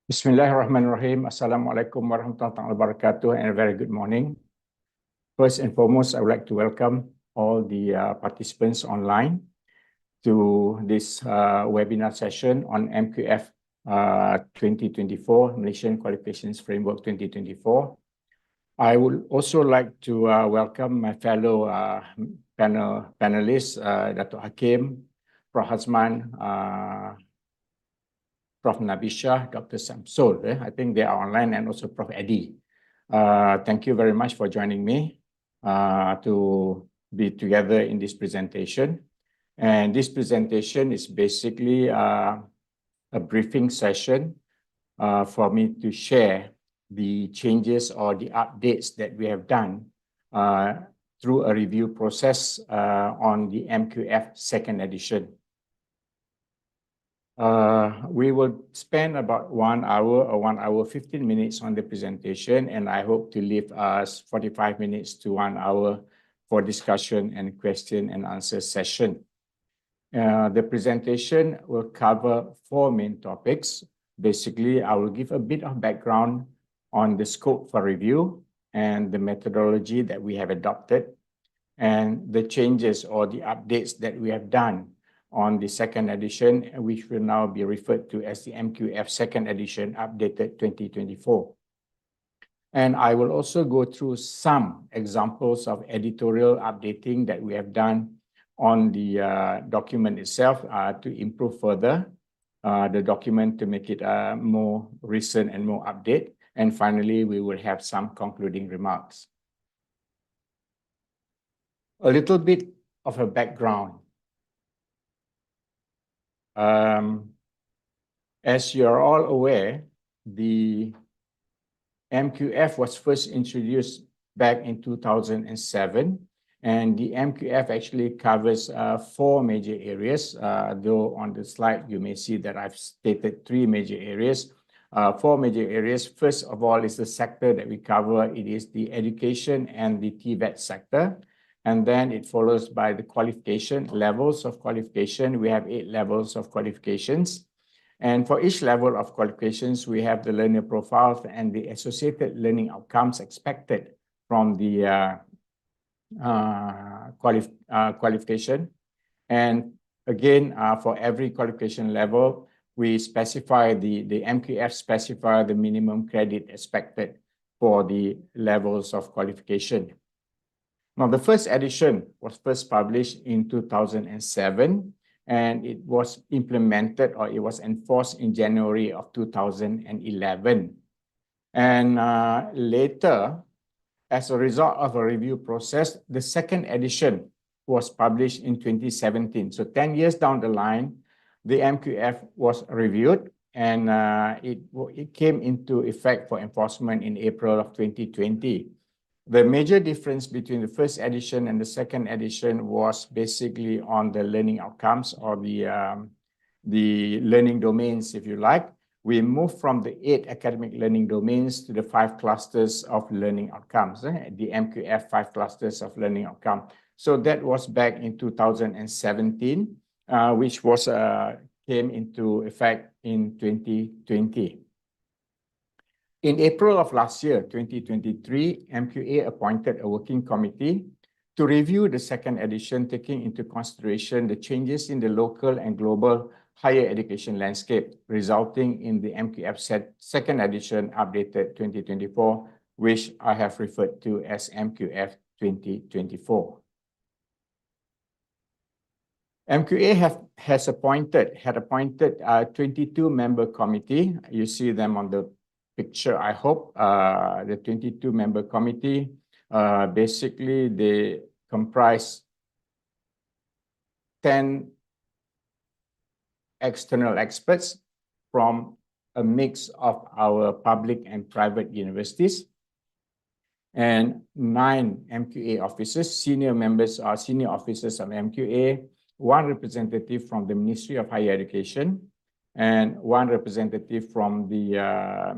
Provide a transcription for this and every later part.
Bismillahirrahmanirrahim. Assalamualaikum warahmatullahi wabarakatuh and a very good morning. First and foremost, I would like to welcome all the participants online to this webinar session on MQF 2024, Malaysian Qualifications Framework 2024. I would also like to welcome my fellow panelists, Dato' Hakim, Prof. Hazman, Prof. Nabisha, Dr. Samsul. I think they are online, and also Prof. Eddie. Thank you very much for joining me to be together in this presentation. And this presentation is basically a briefing session for me to share the changes or the updates that we have done through a review process on the MQF second edition. We will spend about 1 hour or 1 hour 15 minutes on the presentation, and I hope to leave us 45 minutes to 1 hour for discussion and question and answer session. The presentation will cover 4 main topics. Basically, I will give a bit of background on the scope for review and the methodology that we have adopted, and the changes or the updates that we have done on the second edition, which will now be referred to as the MQF second edition updated 2024. And I will also go through some examples of editorial updating that we have done on the document itself to improve further the document to make it more recent and more update. And finally, we will have some concluding remarks. A little bit of a background. As you are all aware, the MQF was first introduced back in 2007, and the MQF actually covers 4 major areas, though on the slide you may see that I've stated 3 major areas. 4 major areas. First of all is the sector that we cover. It is the education and the TVET sector. And then it follows by the qualification, levels of qualification. We have 8 levels of qualifications. And for each level of qualifications, we have the learner profiles and the associated learning outcomes expected from the qualification. And again, for every qualification level, we specify the MQF specify the minimum credit expected for the levels of qualification. Now, the first edition was first published in 2007, and it was implemented or it was enforced in January of 2011. And later, as a result of a review process, the second edition was published in 2017. So 10 years down the line, the MQF was reviewed, and it came into effect for enforcement in April of 2020. The major difference between the first edition and the second edition was basically on the learning outcomes or the learning domains, if you like. We moved from the 8 academic learning domains to the 5 clusters of learning outcomes, the MQF 5 clusters of learning outcome. So that was back in 2017, which was came into effect in 2020. In April of last year, 2023, MQA appointed a working committee to review the second edition, taking into consideration the changes in the local and global higher education landscape, resulting in the MQF second edition updated 2024, which I have referred to as MQF 2024. MQA had appointed a 22-member committee. You see them on the picture, I hope. The 22-member committee, basically they comprise 10 external experts from a mix of our public and private universities, and 9 MQA officers, senior officers of MQA, 1 representative from the Ministry of Higher Education, and 1 representative from the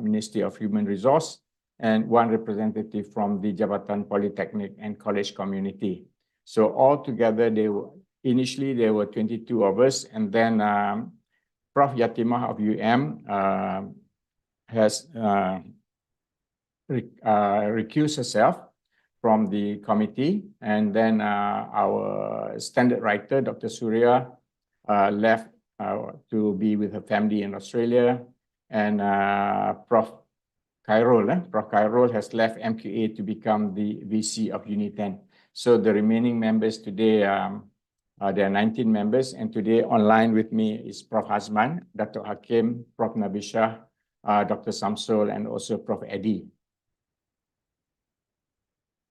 Ministry of Human Resource, and 1 representative from the Jabatan Polytechnic and College Community. So altogether, initially there were 22 of us, and then Prof. Yatimah of UM has recused herself from the committee, and then our standard writer, Dr. Surya, left to be with her family in Australia, and Prof. Khairul has left MQA to become the VC of Uniten. So the remaining members today, there are 19 members, and today online with me is Prof. Hazman, Dr. Hakim, Prof. Nabisha, Dr. Samsul, and also Prof. Eddie.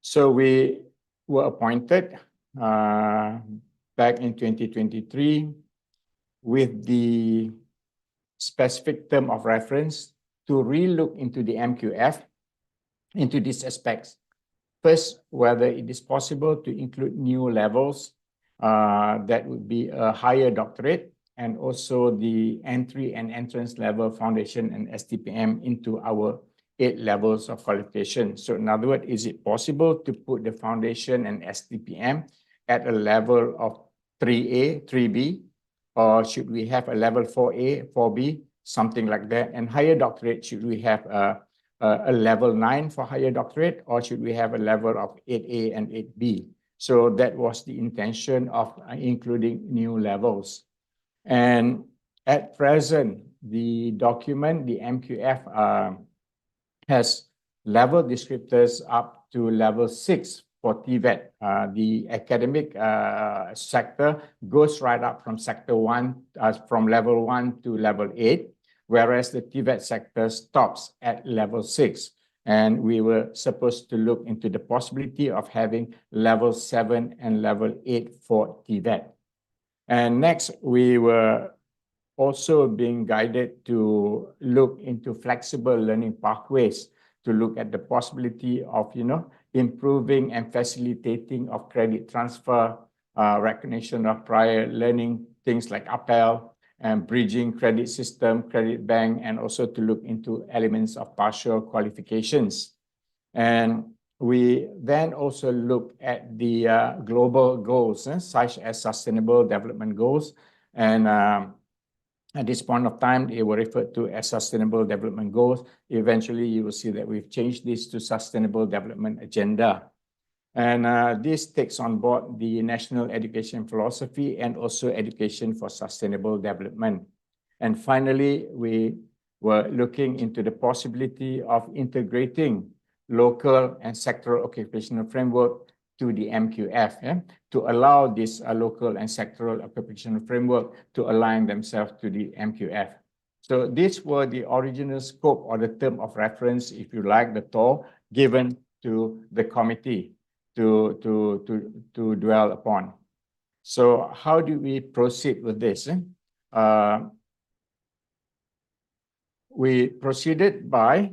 So we were appointed back in 2023 with the specific term of reference to re-look into the MQF into these aspects. First, whether it is possible to include new levels that would be a higher doctorate, and also the entry and entrance level foundation and STPM into our 8 levels of qualification. So in other words, is it possible to put the foundation and STPM at a level of 3A, 3B, or should we have a level 4A, 4B, something like that? And higher doctorate, should we have a level 9 for higher doctorate, or should we have a level of 8A and 8B? So that was the intention of including new levels. And at present, the document, the MQF, has level descriptors up to level 6 for TVET. The academic sector goes right up from sector 1, from level 1 to level 8, whereas the TVET sector stops at level 6. And we were supposed to look into the possibility of having level 7 and level 8 for TVET. And next, we were also being guided to look into flexible learning pathways, to look at the possibility of, improving and facilitating of credit transfer, recognition of prior learning, things like appel, and bridging credit system, credit bank, and also to look into elements of partial qualifications. And we then also look at the global goals, such as Sustainable Development Goals. And at this point of time, they were referred to as Sustainable Development Goals. Eventually, you will see that we've changed this to Sustainable Development Agenda. And this takes on board the national education philosophy and also education for sustainable development. And finally, we were looking into the possibility of integrating local and sectoral occupational framework to the MQF, to allow this local and sectoral occupational framework to align themselves to the MQF. So these were the original scope or the term of reference, if you like, the TOR given to the committee to dwell upon. So how do we proceed with this? We proceeded by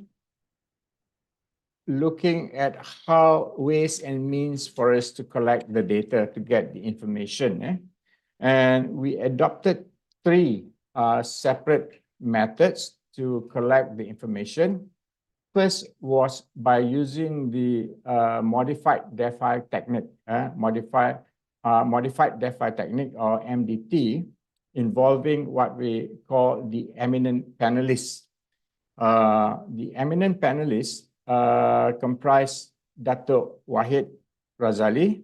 looking at how ways and means for us to collect the data to get the information. And we adopted 3 separate methods to collect the information. First was by using the modified DEFI technique, modified DEFI technique, or MDT, involving what we call the eminent panelists. The eminent panelists comprise Dato' Wahid Razali,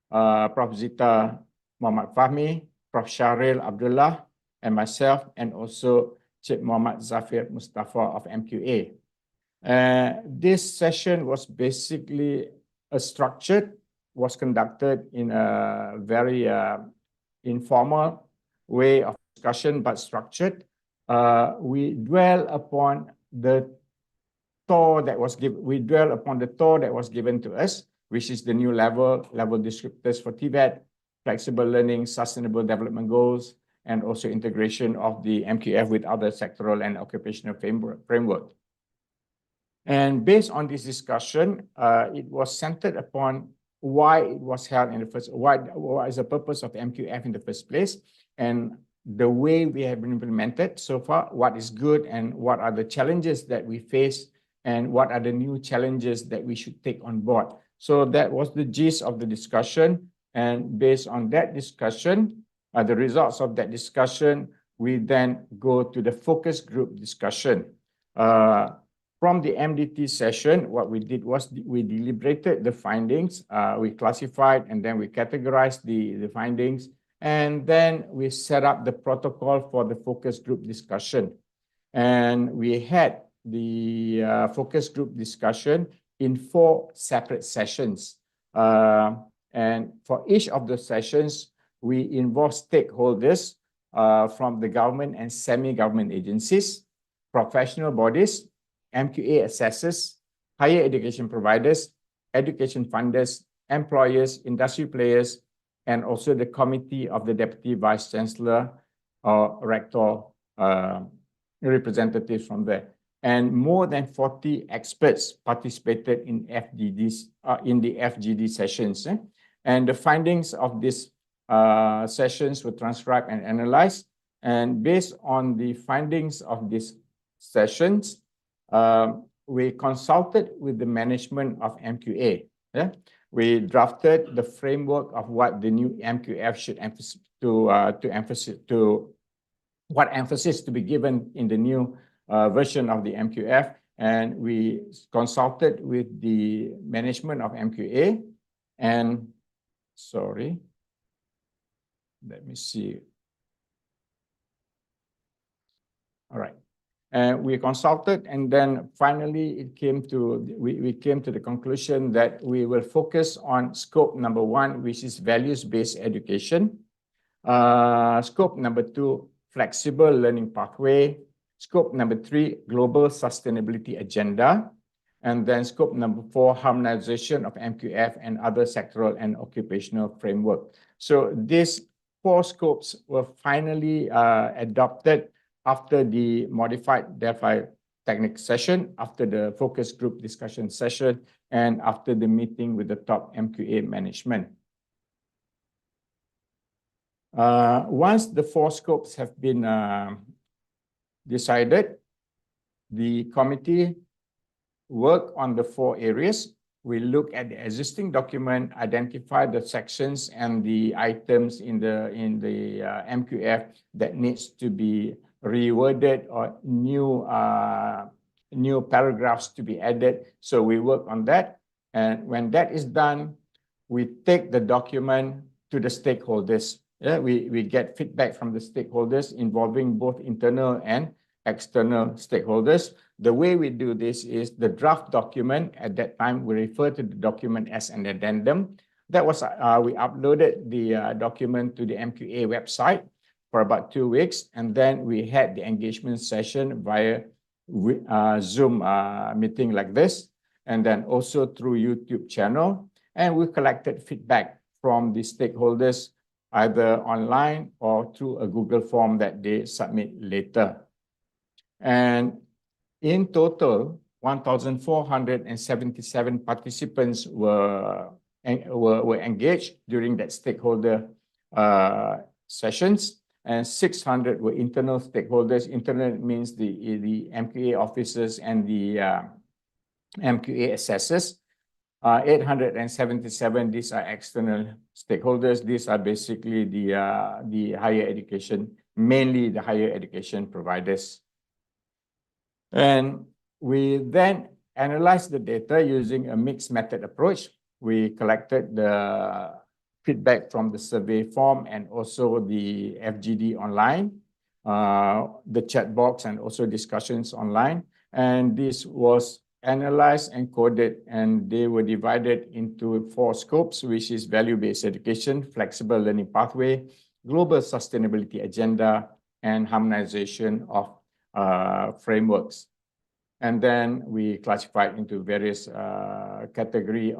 Prof. Zita Muhammad Fahmi, Prof. Sharil Abdullah, and myself, and also Cik Muhammad Zafir Mustafa of MQA. This session was basically was conducted in a very informal way of discussion, but structured. We dwell upon the TOR that was given. We dwell upon the TOR that was given to us, which is the new level descriptors for TVET, flexible learning, sustainable development goals, and also integration of the MQF with other sectoral and occupational framework. And based on this discussion, it was centered upon why it was held in the first, what is the purpose of MQF in the first place, and the way we have been implemented so far, what is good and what are the challenges that we face, and what are the new challenges that we should take on board. So that was the gist of the discussion. And based on that discussion, the results of that discussion, we then go to the focus group discussion. From the MDT session, what we did was we deliberated the findings, we classified, and then we categorized the findings, and then we set up the protocol for the focus group discussion. And we had the focus group discussion in 4 separate sessions. And for each of the sessions, we involve stakeholders from the government and semi-government agencies, professional bodies, MQA assessors, higher education providers, education funders, employers, industry players, and also the committee of the Deputy Vice Chancellor or Rector representatives from there. And more than 40 experts participated in the FGD sessions. And the findings of these sessions were transcribed and analyzed. And based on the findings of these sessions, we consulted with the management of MQA. We drafted the framework of what the new MQF should what emphasis to be given in the new version of the MQF, and we consulted with the management of MQA. And sorry, let me see. All right. We consulted, and then finally we came to the conclusion that we will focus on scope number 1, which is values-based education. Scope number 2, flexible learning pathway. Scope number 3, global sustainability agenda. And then scope number 4, harmonization of MQF and other sectoral and occupational framework. So these 4 scopes were finally adopted after the modified Delphi technique session, after the focus group discussion session, and after the meeting with the top MQA management. Once the 4 scopes have been decided, the committee work on the 4 areas. We look at the existing document, identify the sections and the items in the MQF that needs to be reworded or new paragraphs to be added. So we work on that. And when that is done, we take the document to the stakeholders. We get feedback from the stakeholders involving both internal and external stakeholders. The way we do this is the draft document. At that time, we refer to the document as an addendum. That was, we uploaded the document to the MQA website for about 2 weeks. And then we had the engagement session via Zoom meeting like this, and then also through YouTube channel. And we collected feedback from the stakeholders either online or through a Google form that they submit later. And in total, 1,477 participants were engaged during that stakeholder sessions, and 600 were internal stakeholders. Internal means the MQA officers and the MQA assessors. 877, these are external stakeholders. These are basically the higher education, mainly the higher education providers. And we then analyzed the data using a mixed method approach. We collected the feedback from the survey form and also the FGD online, the chat box, and also discussions online. And this was analyzed and coded, and they were divided into 4 scopes, which is value-based education, flexible learning pathway, global sustainability agenda, and harmonization of frameworks. And then we classified into various subcategory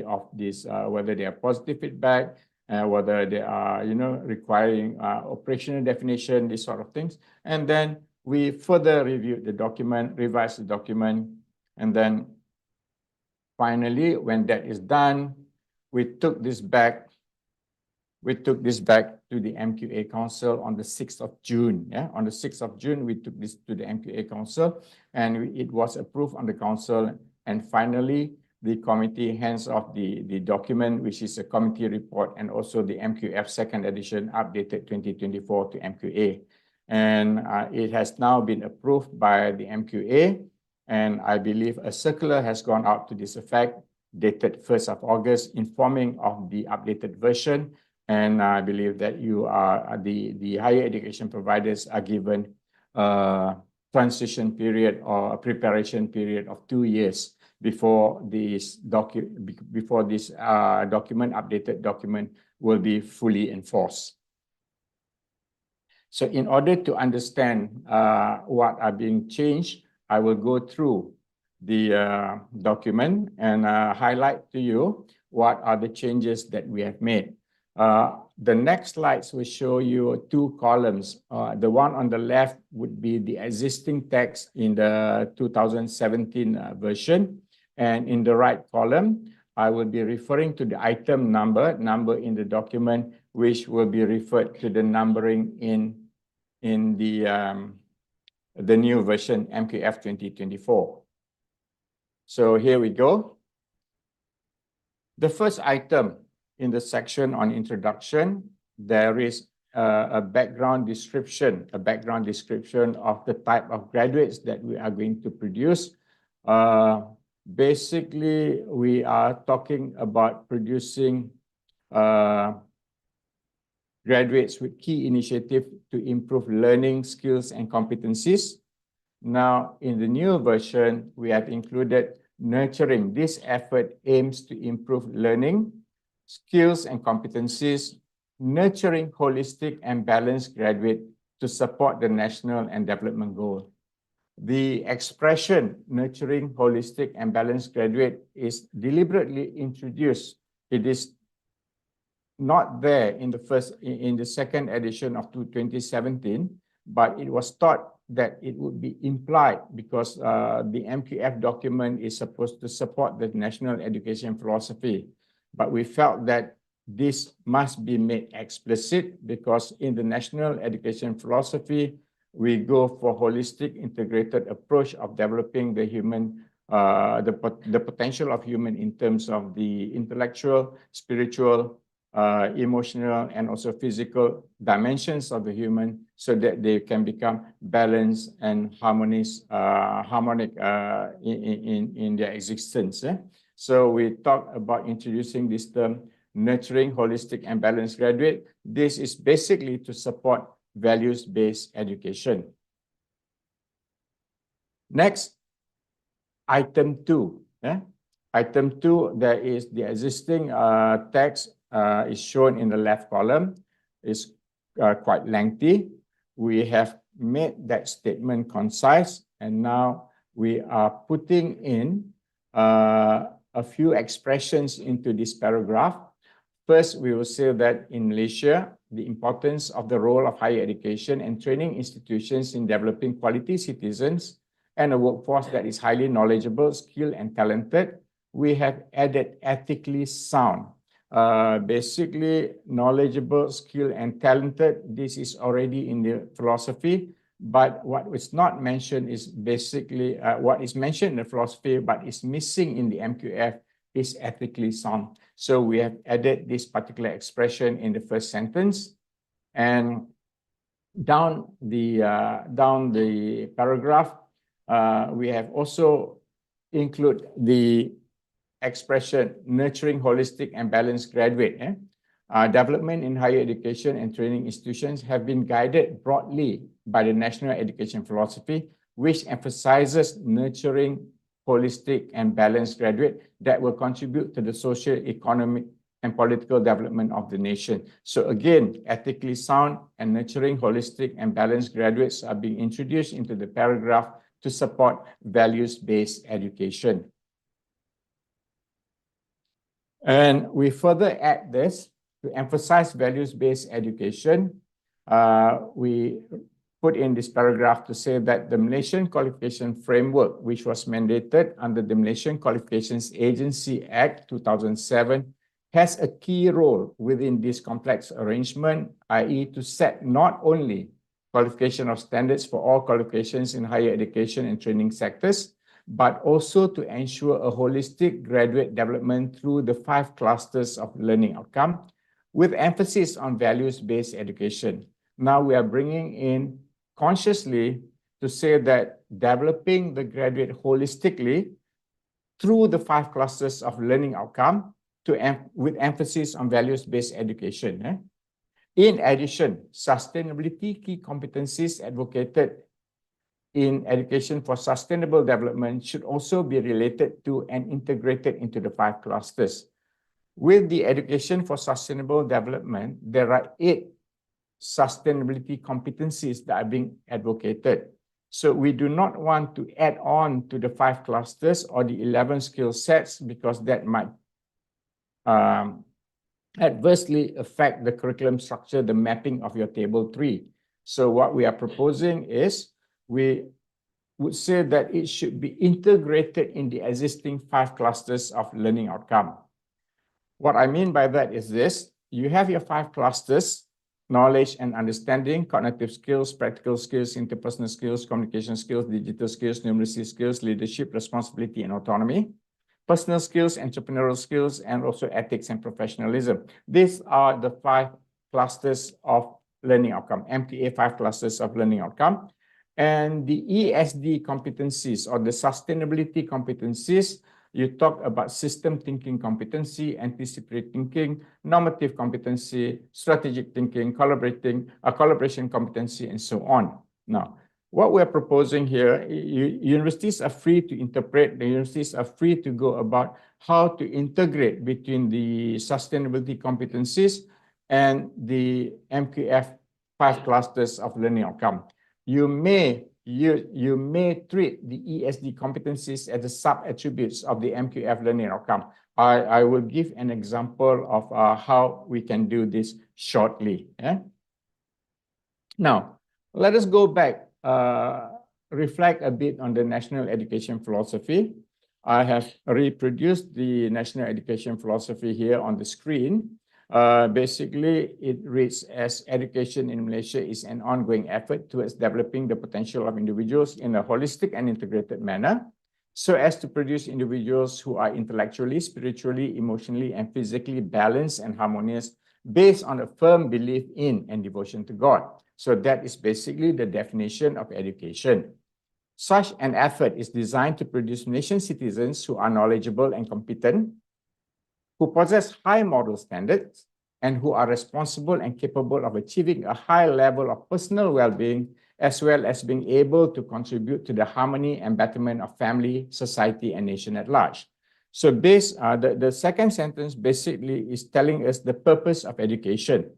of this, whether they are positive feedback, whether they are, requiring operational definition, these sort of things. And then we further reviewed the document, revised the document, and then finally, when that is done, we took this back to the MQA Council on the 6th of June. On the 6th of June, we took this to the MQA Council, and it was approved on the Council. And finally, the committee hands off the document, which is a committee report, and also the MQF second edition updated 2024 to MQA. and it has now been approved by the MQA, and I believe a circular has gone out to this effect, dated 1st of August, informing of the updated version, and I believe that you are, the higher education providers are given a transition period or a preparation period of 2 years before this updated document will be fully enforced. So in order to understand what are being changed, I will go through the document and highlight to you what are the changes that we have made. The next slides will show you 2 columns. The one on the left would be the existing text in the 2017 version. And in the right column, I will be referring to the item number in the document, which will be referred to the numbering in the new version, MQF 2024. So here we go. The first item in the section on introduction, there is a background description of the type of graduates that we are going to produce. Basically, we are talking about producing graduates with key initiative to improve learning, skills, and competencies. Now, in the new version, we have included nurturing. This effort aims to improve learning, skills, and competencies, nurturing holistic and balanced graduate to support the national and development goal. The expression nurturing holistic and balanced graduate is deliberately introduced. It is not there in the second edition of 2017, but it was thought that it would be implied because the MQF document is supposed to support the national education philosophy. But we felt that this must be made explicit because in the national education philosophy, we go for holistic integrated approach of developing the human, the potential of human in terms of the intellectual, spiritual, emotional, and also physical dimensions of the human so that they can become balanced and harmonic in their existence. So we talk about introducing this term, nurturing holistic and balanced graduate. This is basically to support values-based education. Next, item 2. Item 2, there is the existing text is shown in the left column. It's quite lengthy. We have made that statement concise, and now we are putting in a few expressions into this paragraph. First, we will say that in Malaysia, the importance of the role of higher education and training institutions in developing quality citizens and a workforce that is highly knowledgeable, skilled, and talented, we have added ethically sound. Basically, knowledgeable, skilled, and talented, this is already in the philosophy, but what is not mentioned is basically what is mentioned in the philosophy, but is missing in the MQF is ethically sound. So we have added this particular expression in the first sentence, and down the paragraph, we have also include the expression nurturing holistic and balanced graduate. Development in higher education and training institutions have been guided broadly by the national education philosophy, which emphasizes nurturing holistic and balanced graduate that will contribute to the social, economic, and political development of the nation. So again, ethically sound and nurturing holistic and balanced graduates are being introduced into the paragraph to support values-based education. And we further add this to emphasize values-based education. We put in this paragraph to say that the Malaysian Qualification Framework, which was mandated under the Malaysian Qualifications Agency Act 2007, has a key role within this complex arrangement, i.e. to set not only qualification of standards for all qualifications in higher education and training sectors, but also to ensure a holistic graduate development through the 5 clusters of learning outcome, with emphasis on values-based education. Now we are bringing in consciously to say that developing the graduate holistically through the 5 clusters of learning outcome with emphasis on values-based education. In addition, sustainability key competencies advocated in education for sustainable development should also be related to and integrated into the 5 clusters. With the education for sustainable development, there are 8 sustainability competencies that are being advocated. So we do not want to add on to the 5 clusters or the 11 skill sets because that might adversely affect the curriculum structure, the mapping of your table 3. So what we are proposing is we would say that it should be integrated in the existing 5 clusters of learning outcome. What I mean by that is this: you have your 5 clusters: knowledge and understanding, cognitive skills, practical skills, interpersonal skills, communication skills, digital skills, numeracy skills, leadership, responsibility, and autonomy, personal skills, entrepreneurial skills, and also ethics and professionalism. These are the 5 clusters of learning outcome, MTA 5 clusters of learning outcome. And the ESD competencies or the sustainability competencies, you talk about system thinking competency, anticipatory thinking, normative competency, strategic thinking, collaboration competency, and so on. Now, what we're proposing here, universities are free to interpret, the universities are free to go about how to integrate between the sustainability competencies and the MQF 5 clusters of learning outcome. You may treat the ESD competencies as the sub-attributes of the MQF learning outcome. I will give an example of how we can do this shortly. Now, let us go back, reflect a bit on the national education philosophy. I have reproduced the national education philosophy here on the screen. Basically, it reads as education in Malaysia is an ongoing effort towards developing the potential of individuals in a holistic and integrated manner, so as to produce individuals who are intellectually, spiritually, emotionally, and physically balanced and harmonious based on a firm belief in and devotion to God. So that is basically the definition of education. Such an effort is designed to produce nation citizens who are knowledgeable and competent, who possess high moral standards, and who are responsible and capable of achieving a high level of personal well-being, as well as being able to contribute to the harmony and betterment of family, society, and nation at large. So the second sentence basically is telling us the purpose of education.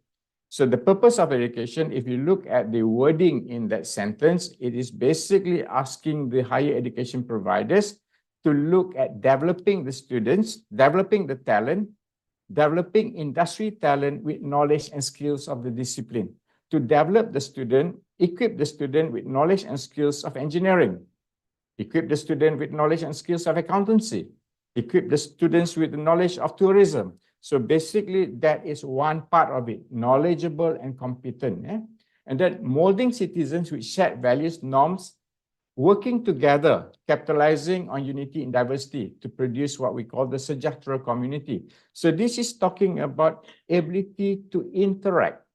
So the purpose of education, if you look at the wording in that sentence, it is basically asking the higher education providers to look at developing the students, developing the talent, developing industry talent with knowledge and skills of the discipline, to develop the student, equip the student with knowledge and skills of engineering, equip the student with knowledge and skills of accountancy, equip the students with the knowledge of tourism. So basically, that is one part of it, knowledgeable and competent. And then molding citizens with shared values, norms, working together, capitalizing on unity in diversity to produce what we call the sejahtera community. So this is talking about ability to interact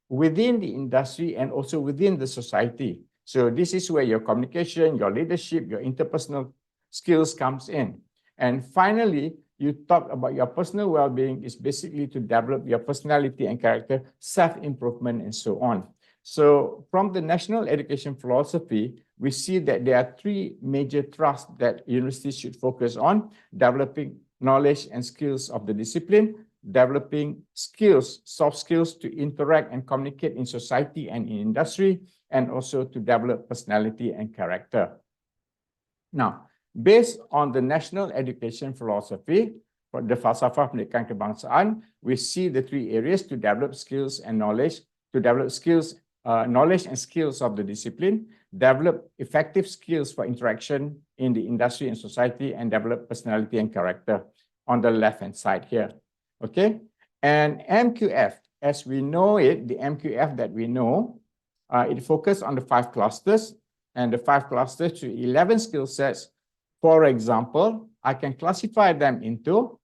within the industry and also within the society. So this is where your communication, your leadership, your interpersonal skills comes in. And finally, you talk about your personal well-being is basically to develop your personality and character, self-improvement, and so on. So from the national education philosophy, we see that there are 3 major thrusts that universities should focus on: developing knowledge and skills of the discipline, developing skills, soft skills to interact and communicate in society and in industry, and also to develop personality and character. Now, based on the national education philosophy, for the falsafah pendidikan kebangsaan, we see the 3 areas to develop skills and knowledge, to develop skills, knowledge and skills of the discipline, develop effective skills for interaction in the industry and society, and develop personality and character on the left-hand side here. Okay, and MQF, as we know it, the MQF that we know, it focuses on the 5 clusters, and the 5 clusters to 11 skill sets. For example, I can classify them into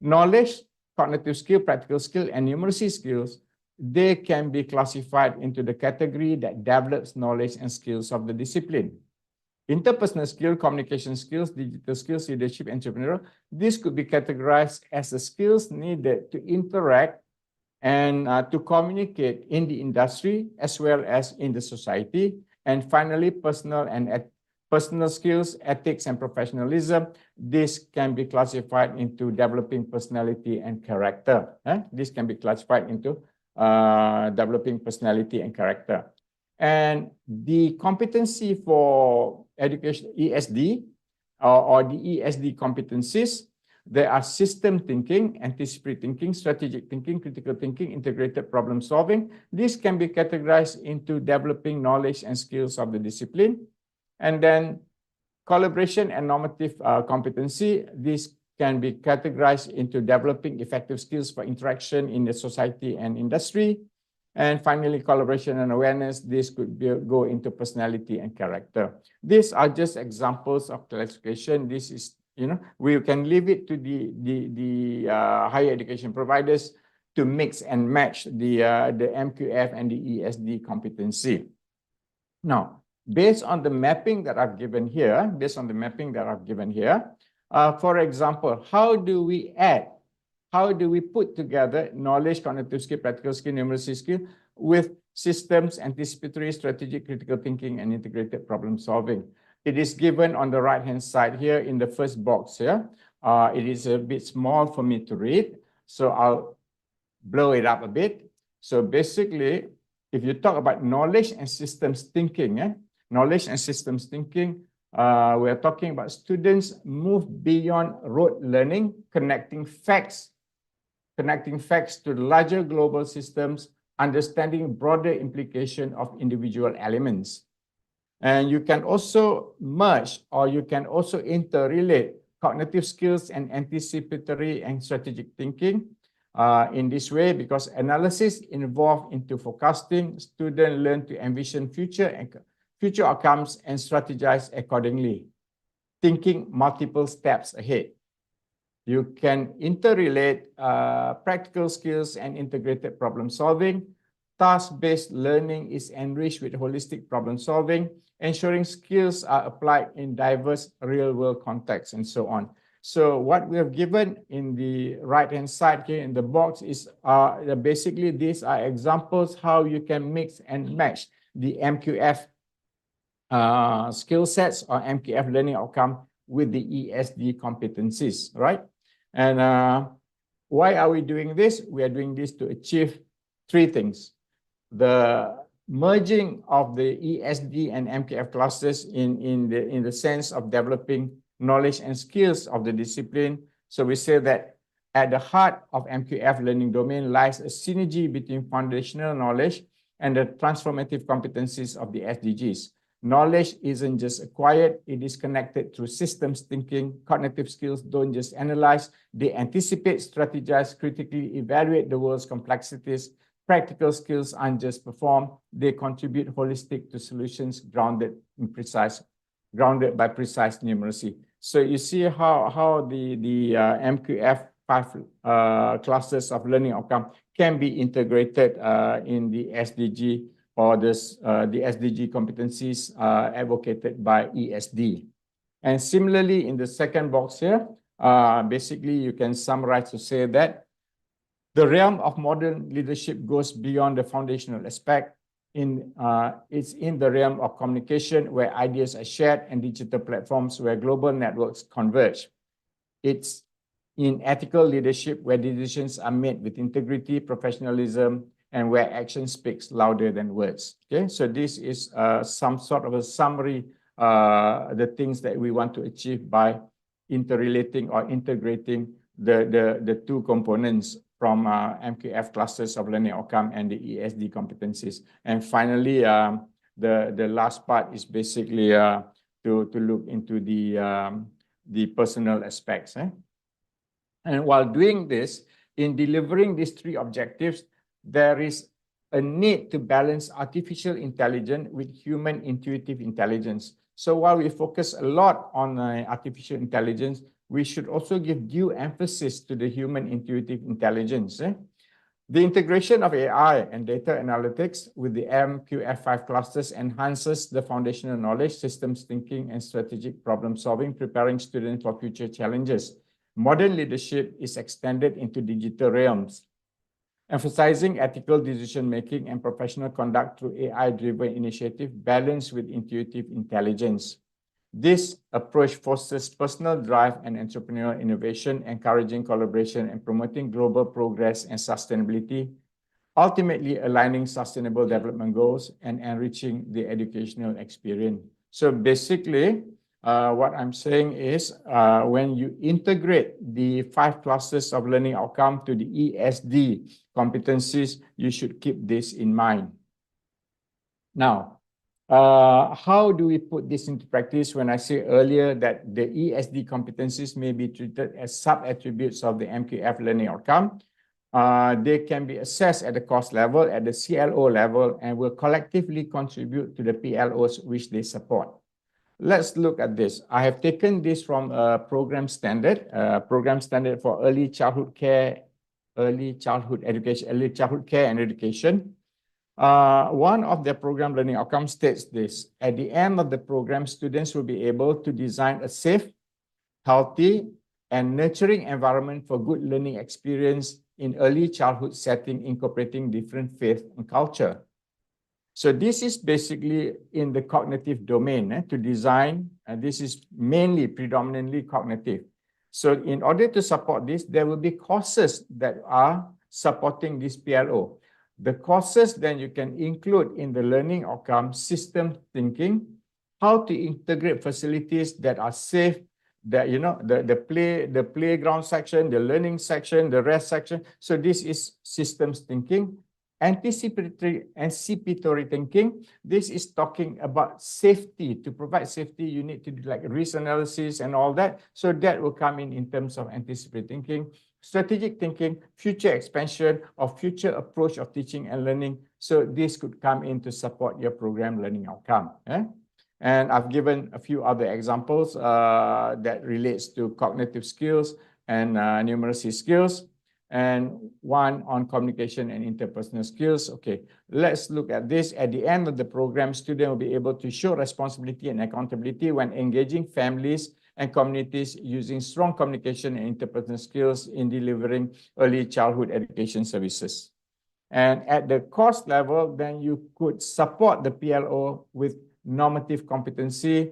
knowledge, cognitive skill, practical skill, and numeracy skills they can be classified into the category that develops knowledge and skills of the discipline. Interpersonal skills, communication skills, digital skills, leadership, entrepreneurial, this could be categorized as the skills needed to interact and to communicate in the industry as well as in the society. And finally, personal skills, ethics, and professionalism. This can be classified into developing personality and character. This can be classified into developing personality and character. And the competency for education, ESD, or the ESD competencies, there are system thinking, anticipatory thinking, strategic thinking, critical thinking, integrated problem solving. This can be categorized into developing knowledge and skills of the discipline. And then collaboration and normative competency, this can be categorized into developing effective skills for interaction in the society and industry. And finally, collaboration and awareness, this could go into personality and character. These are just examples of classification. This is, we can leave it to the higher education providers to mix and match the MQF and the ESD competency. Now, based on the mapping that I've given here, for example, how do we put together knowledge, cognitive skill, practical skill, numeracy skill with systems, anticipatory, strategic, critical thinking, and integrated problem solving? It is given on the right-hand side here in the first box here. It is a bit small for me to read, so I'll blow it up a bit. So basically, if you talk about knowledge and systems thinking, we are talking about students move beyond rote learning, connecting facts to larger global systems, understanding broader implication of individual elements. And you can also merge, or you can also interrelate cognitive skills and anticipatory and strategic thinking in this way, because analysis involved into forecasting, students learn to envision future outcomes and strategize accordingly, thinking multiple steps ahead. You can interrelate practical skills and integrated problem solving. Task-based learning is enriched with holistic problem solving, ensuring skills are applied in diverse real-world contexts, and so on. So what we have given in the right-hand side here in the box is basically these are examples how you can mix and match the MQF skill sets or MQF learning outcome with the ESD competencies, right? And why are we doing this? We are doing this to achieve three things. The merging of the ESD and MQF classes in the sense of developing knowledge and skills of the discipline. So we say that at the heart of MQF learning domain lies a synergy between foundational knowledge and the transformative competencies of the SDGs. Knowledge isn't just acquired, it is connected through systems thinking. Cognitive skills don't just analyze, they anticipate, strategize, critically evaluate the world's complexities. Practical skills aren't just performed, they contribute holistic to solutions grounded by precise numeracy. So you see how the MQF 5 classes of learning outcome can be integrated in the SDG or the SDG competencies advocated by ESD. And similarly, in the second box here, basically you can summarize to say that the realm of modern leadership goes beyond the foundational aspect. It's in the realm of communication where ideas are shared and digital platforms where global networks converge. It's in ethical leadership where decisions are made with integrity, professionalism, and where action speaks louder than words. Okay, so this is some sort of a summary, the things that we want to achieve by interrelating or integrating the two components from MQF classes of learning outcome and the ESD competencies. And finally, the last part is basically to look into the personal aspects. And while doing this, in delivering these three objectives, there is a need to balance artificial intelligence with human intuitive intelligence. So while we focus a lot on artificial intelligence, we should also give due emphasis to the human intuitive intelligence. The integration of AI and data analytics with the MQF5 clusters enhances the foundational knowledge, systems thinking, and strategic problem solving, preparing students for future challenges. Modern leadership is extended into digital realms, emphasizing ethical decision-making and professional conduct through AI-driven initiative balanced with intuitive intelligence. This approach fosters personal drive and entrepreneurial innovation, encouraging collaboration and promoting global progress and sustainability, ultimately aligning sustainable development goals and enriching the educational experience. So basically, what I'm saying is when you integrate the 5 clusters of learning outcome to the ESD competencies, you should keep this in mind. Now, how do we put this into practice when I say earlier that the ESD competencies may be treated as sub-attributes of the MQF learning outcome? They can be assessed at the course level, at the CLO level, and will collectively contribute to the PLOs which they support. Let's look at this. I have taken this from a program standard for early childhood care, early childhood education, early childhood care and education. One of the program learning outcomes states this: at the end of the program, students will be able to design a safe, healthy, and nurturing environment for good learning experience in early childhood setting, incorporating different faith and culture. So this is basically in the cognitive domain to design, and this is mainly predominantly cognitive. So in order to support this, there will be courses that are supporting this PLO. The courses then you can include in the learning outcome system thinking, how to integrate facilities that are safe, that the playground section, the learning section, the rest section. So this is systems thinking. Anticipatory thinking. This is talking about safety. To provide safety, you need to do like risk analysis and all that. So that will come in terms of anticipatory thinking. Strategic thinking, future expansion or future approach of teaching and learning. So this could come in to support your program learning outcome. And I've given a few other examples that relates to cognitive skills and numeracy skills, and one on communication and interpersonal skills. Okay, let's look at this. At the end of the program, students will be able to show responsibility and accountability when engaging families and communities using strong communication and interpersonal skills in delivering early childhood education services. And at the course level, then you could support the PLO with normative competency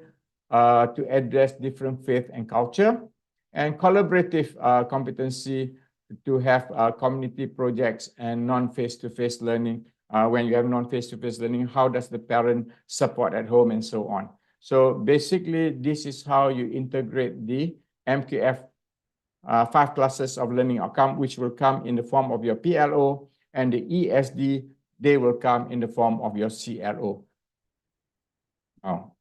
to address different faith and culture, and collaborative competency to have community projects and non-face-to-face learning. When you have non-face-to-face learning, how does the parent support at home and so on? So basically, this is how you integrate the MQF 5 classes of learning outcome, which will come in the form of your PLO, and the ESD, they will come in the form of your CLO. Now,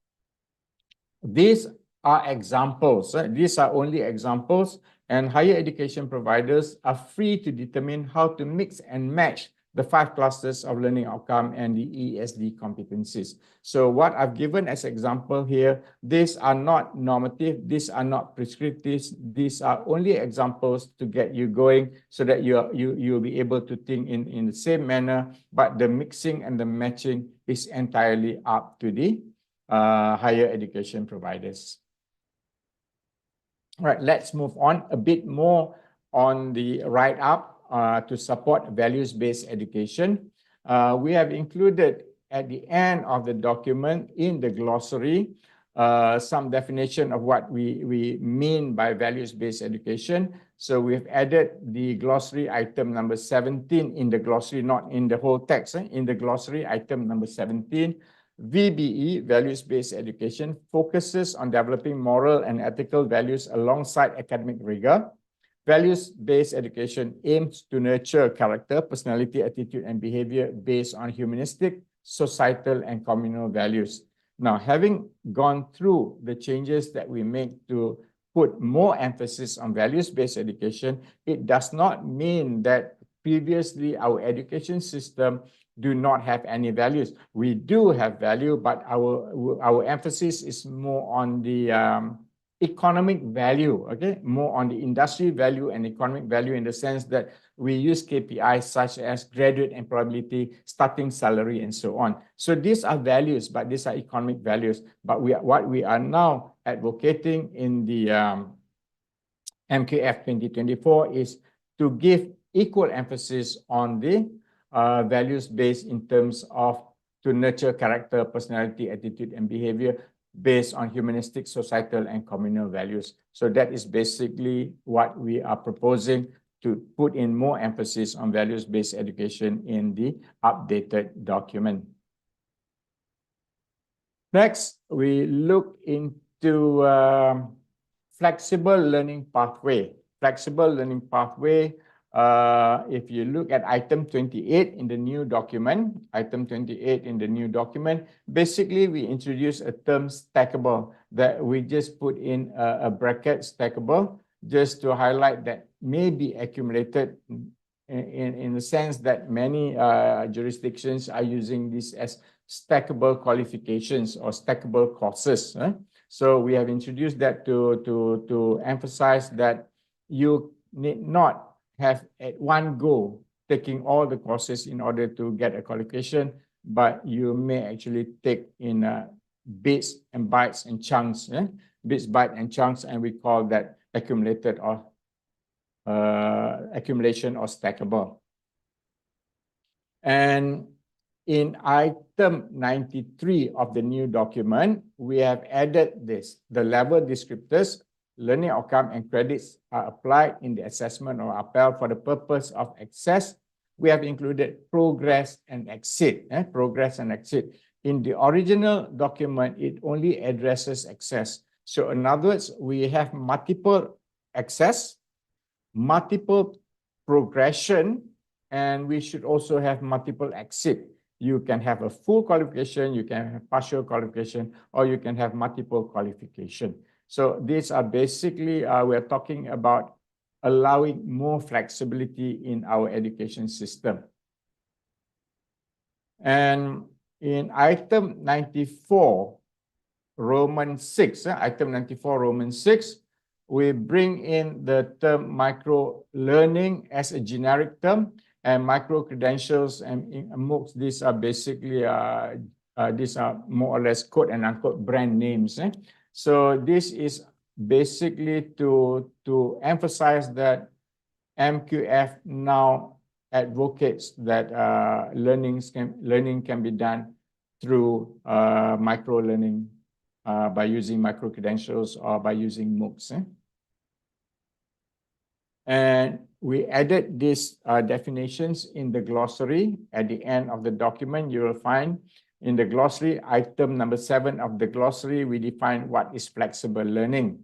these are examples. These are only examples, and higher education providers are free to determine how to mix and match the 5 clusters of learning outcome and the ESD competencies. So what I've given as example here, these are not normative, these are not prescriptive, these are only examples to get you going so that you'll be able to think in the same manner, but the mixing and the matching is entirely up to the higher education providers. All right, let's move on a bit more on the write-up to support values-based education. We have included at the end of the document in the glossary some definition of what we mean by values-based education. So we've added the glossary item number 17 in the glossary, not in the whole text. In the glossary item number 17, VBE, values-based education, focuses on developing moral and ethical values alongside academic rigor. Values-based education aims to nurture character, personality, attitude, and behavior based on humanistic, societal, and communal values. Now, having gone through the changes that we make to put more emphasis on values-based education, it does not mean that previously our education system do not have any values. We do have value, but our emphasis is more on the economic value, okay, more on the industry value and economic value in the sense that we use KPIs such as graduate employability, starting salary, and so on. So these are values, but these are economic values. But what we are now advocating in the MQF 2024 is to give equal emphasis on the values based in terms of to nurture character, personality, attitude, and behavior based on humanistic, societal, and communal values. So that is basically what we are proposing, to put in more emphasis on values-based education in the updated document. Next, we look into flexible learning pathway. Flexible learning pathway, if you look at item 28 in the new document, basically we introduce a term stackable, that we just put in a bracket stackable, just to highlight that may be accumulated in the sense that many jurisdictions are using this as stackable qualifications or stackable courses. So we have introduced that to emphasize that you need not have at one go taking all the courses in order to get a qualification, but you may actually take in bits and bytes and chunks, bits, bytes, and chunks, and we call that accumulated or accumulation or stackable. And in item 93 of the new document, we have added this: the level descriptors, learning outcome, and credits are applied in the assessment or appel for the purpose of access. We have included progress and exit. Progress and exit. In the original document, it only addresses access. So in other words, we have multiple access, multiple progression, and we should also have multiple exit. You can have a full qualification, you can have partial qualification, or you can have multiple qualification. So these are basically, we're talking about allowing more flexibility in our education system. And in item 94, Roman 6, item 94, Roman 6, we bring in the term micro-learning as a generic term, and micro-credentials and MOOCs, these are basically, these are more or less quote and unquote brand names. So this is basically to emphasize that MQF now advocates that learning can be done through micro-learning by using micro-credentials or by using MOOCs. And we added these definitions in the glossary. At the end of the document, you will find in the glossary, item number 7 of the glossary, we define what is flexible learning.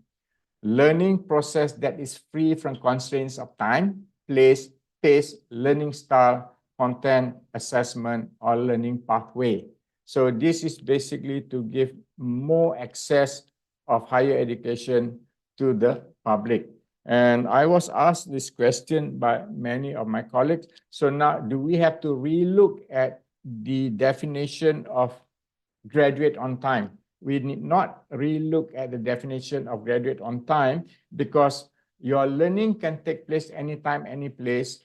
Learning process that is free from constraints of time, place, pace, learning style, content, assessment, or learning pathway. So this is basically to give more access of higher education to the public. And I was asked this question by many of my colleagues. So now, do we have to relook at the definition of graduate on time? We need not relook at the definition of graduate on time, because your learning can take place anytime, any place.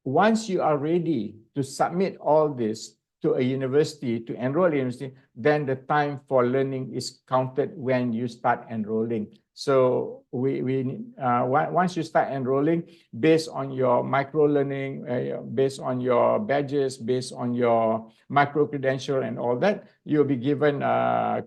Once you are ready to submit all this to a university, to enroll in a university, then the time for learning is counted when you start enrolling. So once you start enrolling, based on your micro-learning, based on your badges, based on your micro-credential and all that, you'll be given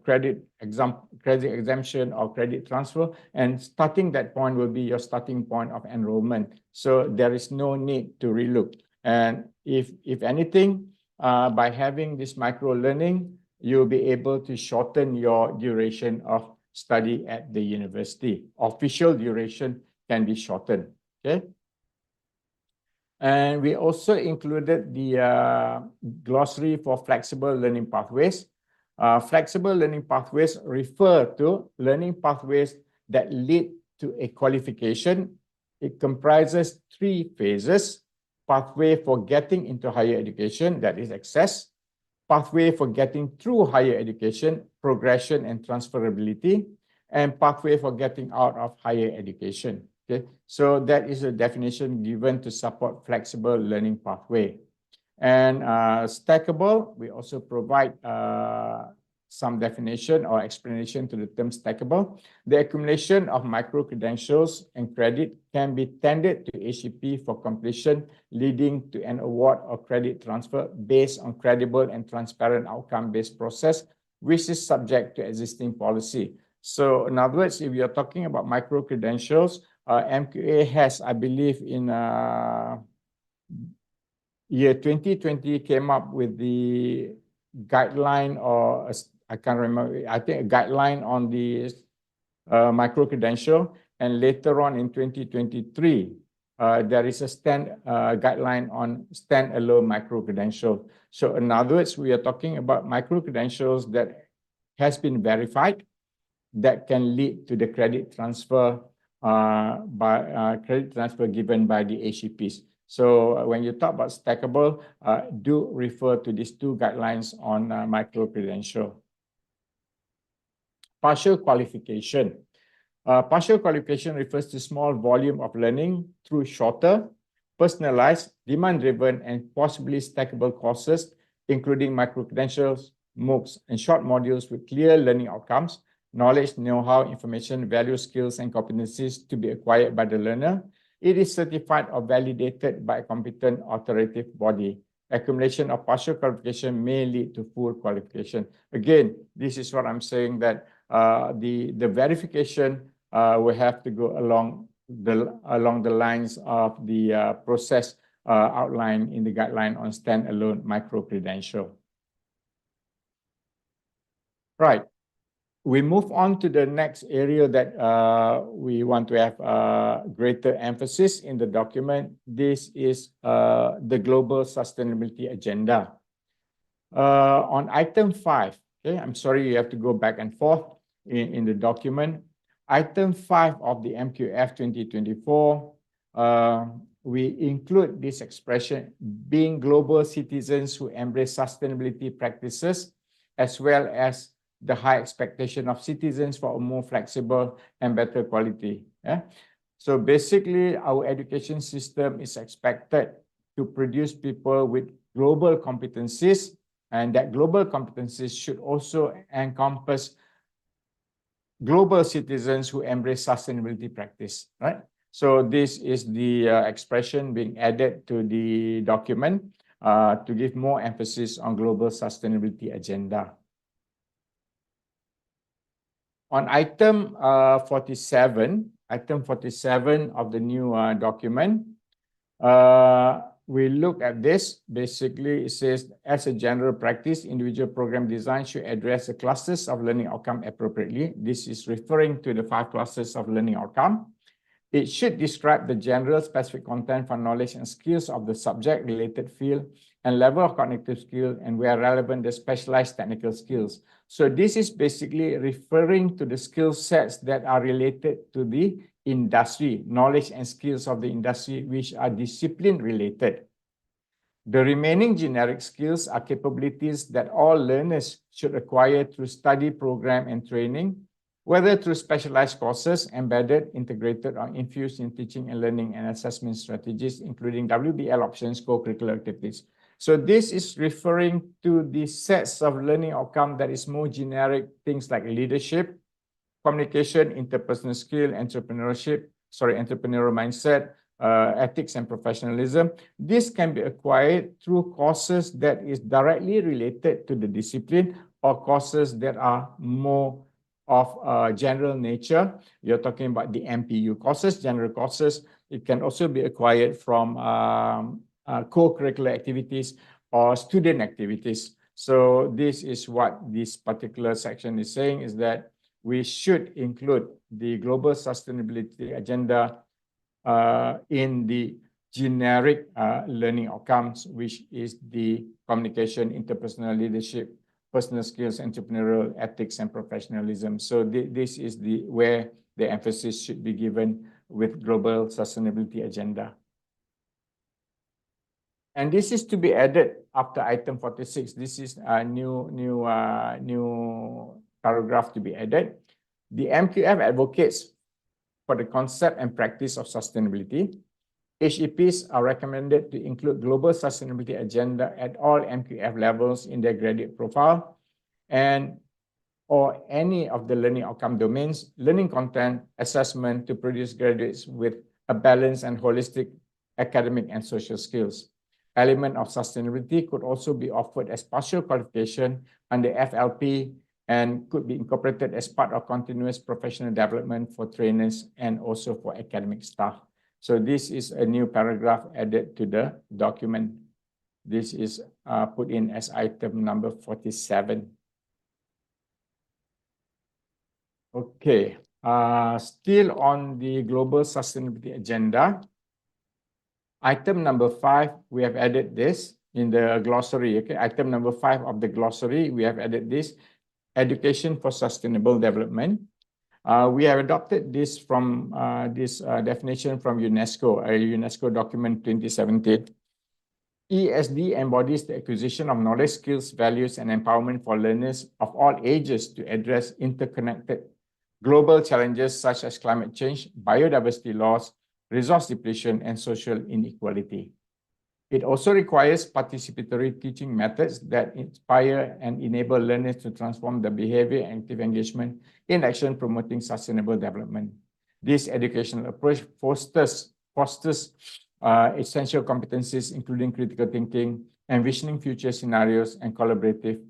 credit exemption or credit transfer, and starting that point will be your starting point of enrollment. So there is no need to relook. And if anything, by having this micro-learning, you'll be able to shorten your duration of study at the university. Official duration can be shortened, okay? And we also included the glossary for flexible learning pathways. Flexible learning pathways refer to learning pathways that lead to a qualification. It comprises 3 phases: pathway for getting into higher education, that is access; pathway for getting through higher education, progression and transferability; and pathway for getting out of higher education. Okay, so that is a definition given to support flexible learning pathway. And stackable, we also provide some definition or explanation to the term stackable. The accumulation of micro-credentials and credit can be tendered to HCP for completion, leading to an award or credit transfer based on credible and transparent outcome-based process, which is subject to existing policy. So in other words, if you're talking about micro-credentials, MQA has, I believe, in year 2020 came up with the guideline, or I can't remember, I think a guideline on the micro-credential, and later on in 2023, there is a guideline on standalone micro-credential. So in other words, we are talking about micro-credentials that has been verified that can lead to the credit transfer given by the HCPs. So when you talk about stackable, do refer to these two guidelines on micro-credential. Partial qualification. Partial qualification refers to small volume of learning through shorter, personalized, demand-driven, and possibly stackable courses, including micro-credentials, MOOCs, and short modules with clear learning outcomes, knowledge, know-how, information, value, skills, and competencies to be acquired by the learner. It is certified or validated by a competent authoritative body. Accumulation of partial qualification may lead to full qualification. Again, this is what I'm saying, that the verification will have to go along the lines of the process outlined in the guideline on standalone micro-credential. Right. We move on to the next area that we want to have greater emphasis in the document. This is the Global Sustainability Agenda. On item 5, okay, I'm sorry you have to go back and forth in the document. Item 5 of the MQF 2024, we include this expression, being global citizens who embrace sustainability practices, as well as the high expectation of citizens for a more flexible and better quality. Yeah? So basically, our education system is expected to produce people with global competencies, and that global competencies should also encompass global citizens who embrace sustainability practice, right? So this is the expression being added to the document to give more emphasis on global sustainability agenda. On item 47 of the new document, we look at this. Basically, it says, as a general practice, individual program design should address the clusters of learning outcome appropriately. This is referring to the 5 clusters of learning outcome. It should describe the general specific content for knowledge and skills of the subject-related field and level of cognitive skill, and where relevant, the specialized technical skills. So this is basically referring to the skill sets that are related to the industry, knowledge and skills of the industry, which are discipline related. The remaining generic skills are capabilities that all learners should acquire through study program and training, whether through specialized courses, embedded, integrated, or infused in teaching and learning and assessment strategies, including WBL options, co-curricular activities. So this is referring to the sets of learning outcome that is more generic, things like leadership, communication, interpersonal skill, entrepreneurial mindset, ethics and professionalism. This can be acquired through courses that is directly related to the discipline, or courses that are more of general nature. You're talking about the MPU courses, general courses. It can also be acquired from co-curricular activities or student activities. So this is what this particular section is saying, is that we should include the global sustainability agenda in the generic learning outcomes, which is the communication, interpersonal leadership, personal skills, entrepreneurial ethics, and professionalism. So this is where the emphasis should be given with global sustainability agenda. And this is to be added after item 46. This is a new paragraph to be added. The MQF advocates for the concept and practice of sustainability. HEPs are recommended to include global sustainability agenda at all MQF levels in their graduate profile or any of the learning outcome domains, learning content, assessment to produce graduates with a balanced and holistic academic and social skills. Element of sustainability could also be offered as partial qualification under FLP and could be incorporated as part of continuous professional development for trainers and also for academic staff. So this is a new paragraph added to the document. This is put in as item number 47. Okay, still on the global sustainability agenda. Item number 5, we have added this in the glossary. Okay, item number 5 of the glossary, we have added this, education for sustainable development. We have adopted this from this definition from UNESCO, a UNESCO document 2017. ESD embodies the acquisition of knowledge, skills, values, and empowerment for learners of all ages to address interconnected global challenges such as climate change, biodiversity loss, resource depletion, and social inequality. It also requires participatory teaching methods that inspire and enable learners to transform their behavior and active engagement in action promoting sustainable development. This educational approach fosters essential competencies, including critical thinking, envisioning future scenarios, and collaborative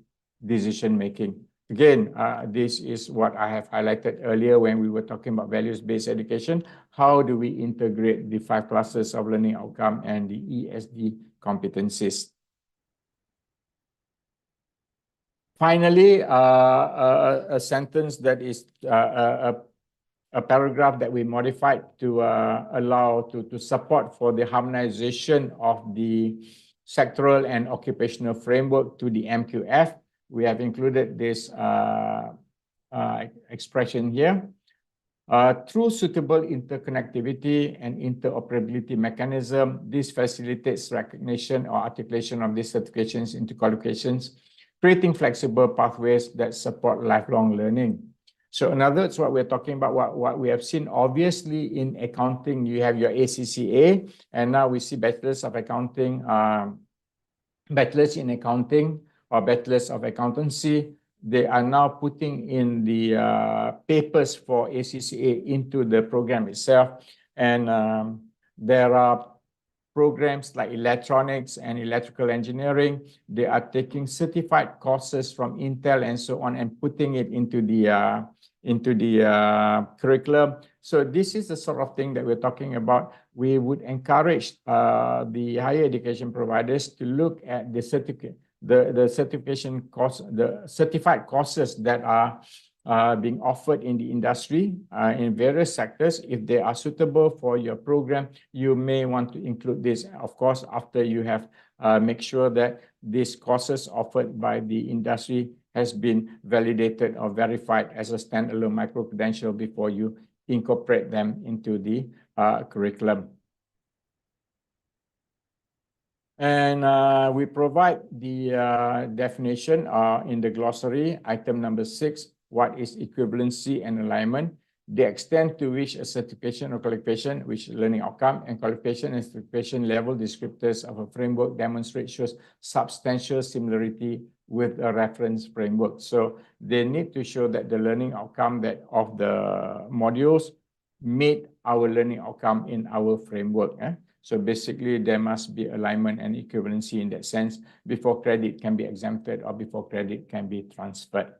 decision-making. Again, this is what I have highlighted earlier when we were talking about values-based education. How do we integrate the 5 classes of learning outcome and the ESD competencies? Finally, a sentence that is a paragraph that we modified to allow to support for the harmonization of the sectoral and occupational framework to the MQF. We have included this expression here. Through suitable interconnectivity and interoperability mechanism, this facilitates recognition or articulation of these certifications into qualifications, creating flexible pathways that support lifelong learning. So in other words, what we're talking about, what we have seen, obviously in accounting, you have your ACCA, and now we see bachelors of accounting, bachelors in accounting, or bachelors of accountancy. They are now putting in the papers for ACCA into the program itself. And there are programs like electronics and electrical engineering. They are taking certified courses from Intel and so on and putting it into the curriculum. So this is the sort of thing that we're talking about. We would encourage the higher education providers to look at the certificate, the certification course, the certified courses that are being offered in the industry in various sectors. If they are suitable for your program, you may want to include this, of course, after you have make sure that these courses offered by the industry has been validated or verified as a standalone micro-credential before you incorporate them into the curriculum. And we provide the definition in the glossary, item number 6, what is equivalency and alignment? The extent to which a certification or qualification, which learning outcome and qualification and certification level descriptors of a framework demonstrate shows substantial similarity with a reference framework. So they need to show that the learning outcome that of the modules meet our learning outcome in our framework. So basically, there must be alignment and equivalency in that sense before credit can be exempted or before credit can be transferred.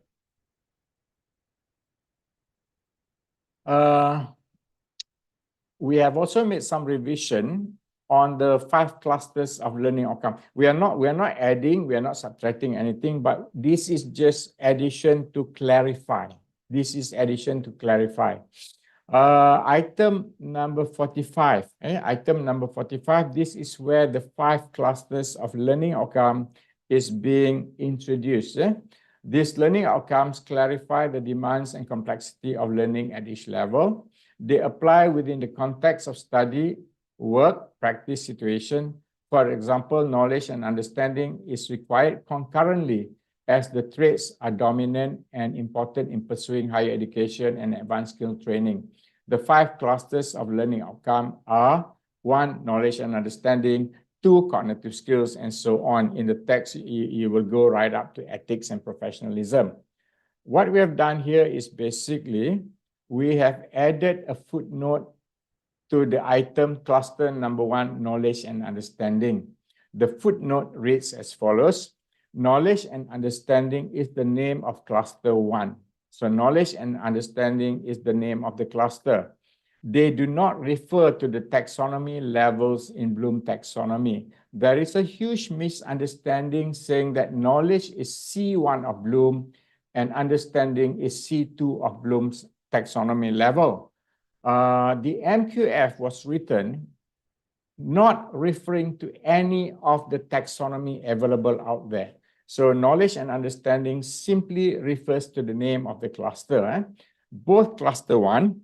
We have also made some revision on the 5 clusters of learning outcome. We are not adding, we are not subtracting anything, but this is just addition to clarify. This is addition to clarify. Item number 45. Item number 45, this is where the 5 clusters of learning outcome is being introduced. These learning outcomes clarify the demands and complexity of learning at each level. They apply within the context of study, work, practice situation. For example, knowledge and understanding is required concurrently as the traits are dominant and important in pursuing higher education and advanced skill training. The 5 clusters of learning outcome are 1, knowledge and understanding, 2, cognitive skills, and so on. In the text, you will go right up to ethics and professionalism. What we have done here is basically, we have added a footnote to the item cluster number 1, knowledge and understanding. The footnote reads as follows: knowledge and understanding is the name of cluster 1. So knowledge and understanding is the name of the cluster. They do not refer to the taxonomy levels in Bloom taxonomy. There is a huge misunderstanding saying that knowledge is C1 of Bloom and understanding is C2 of Bloom's taxonomy level. The MQF was written not referring to any of the taxonomy available out there. So knowledge and understanding simply refers to the name of the cluster. Both cluster 1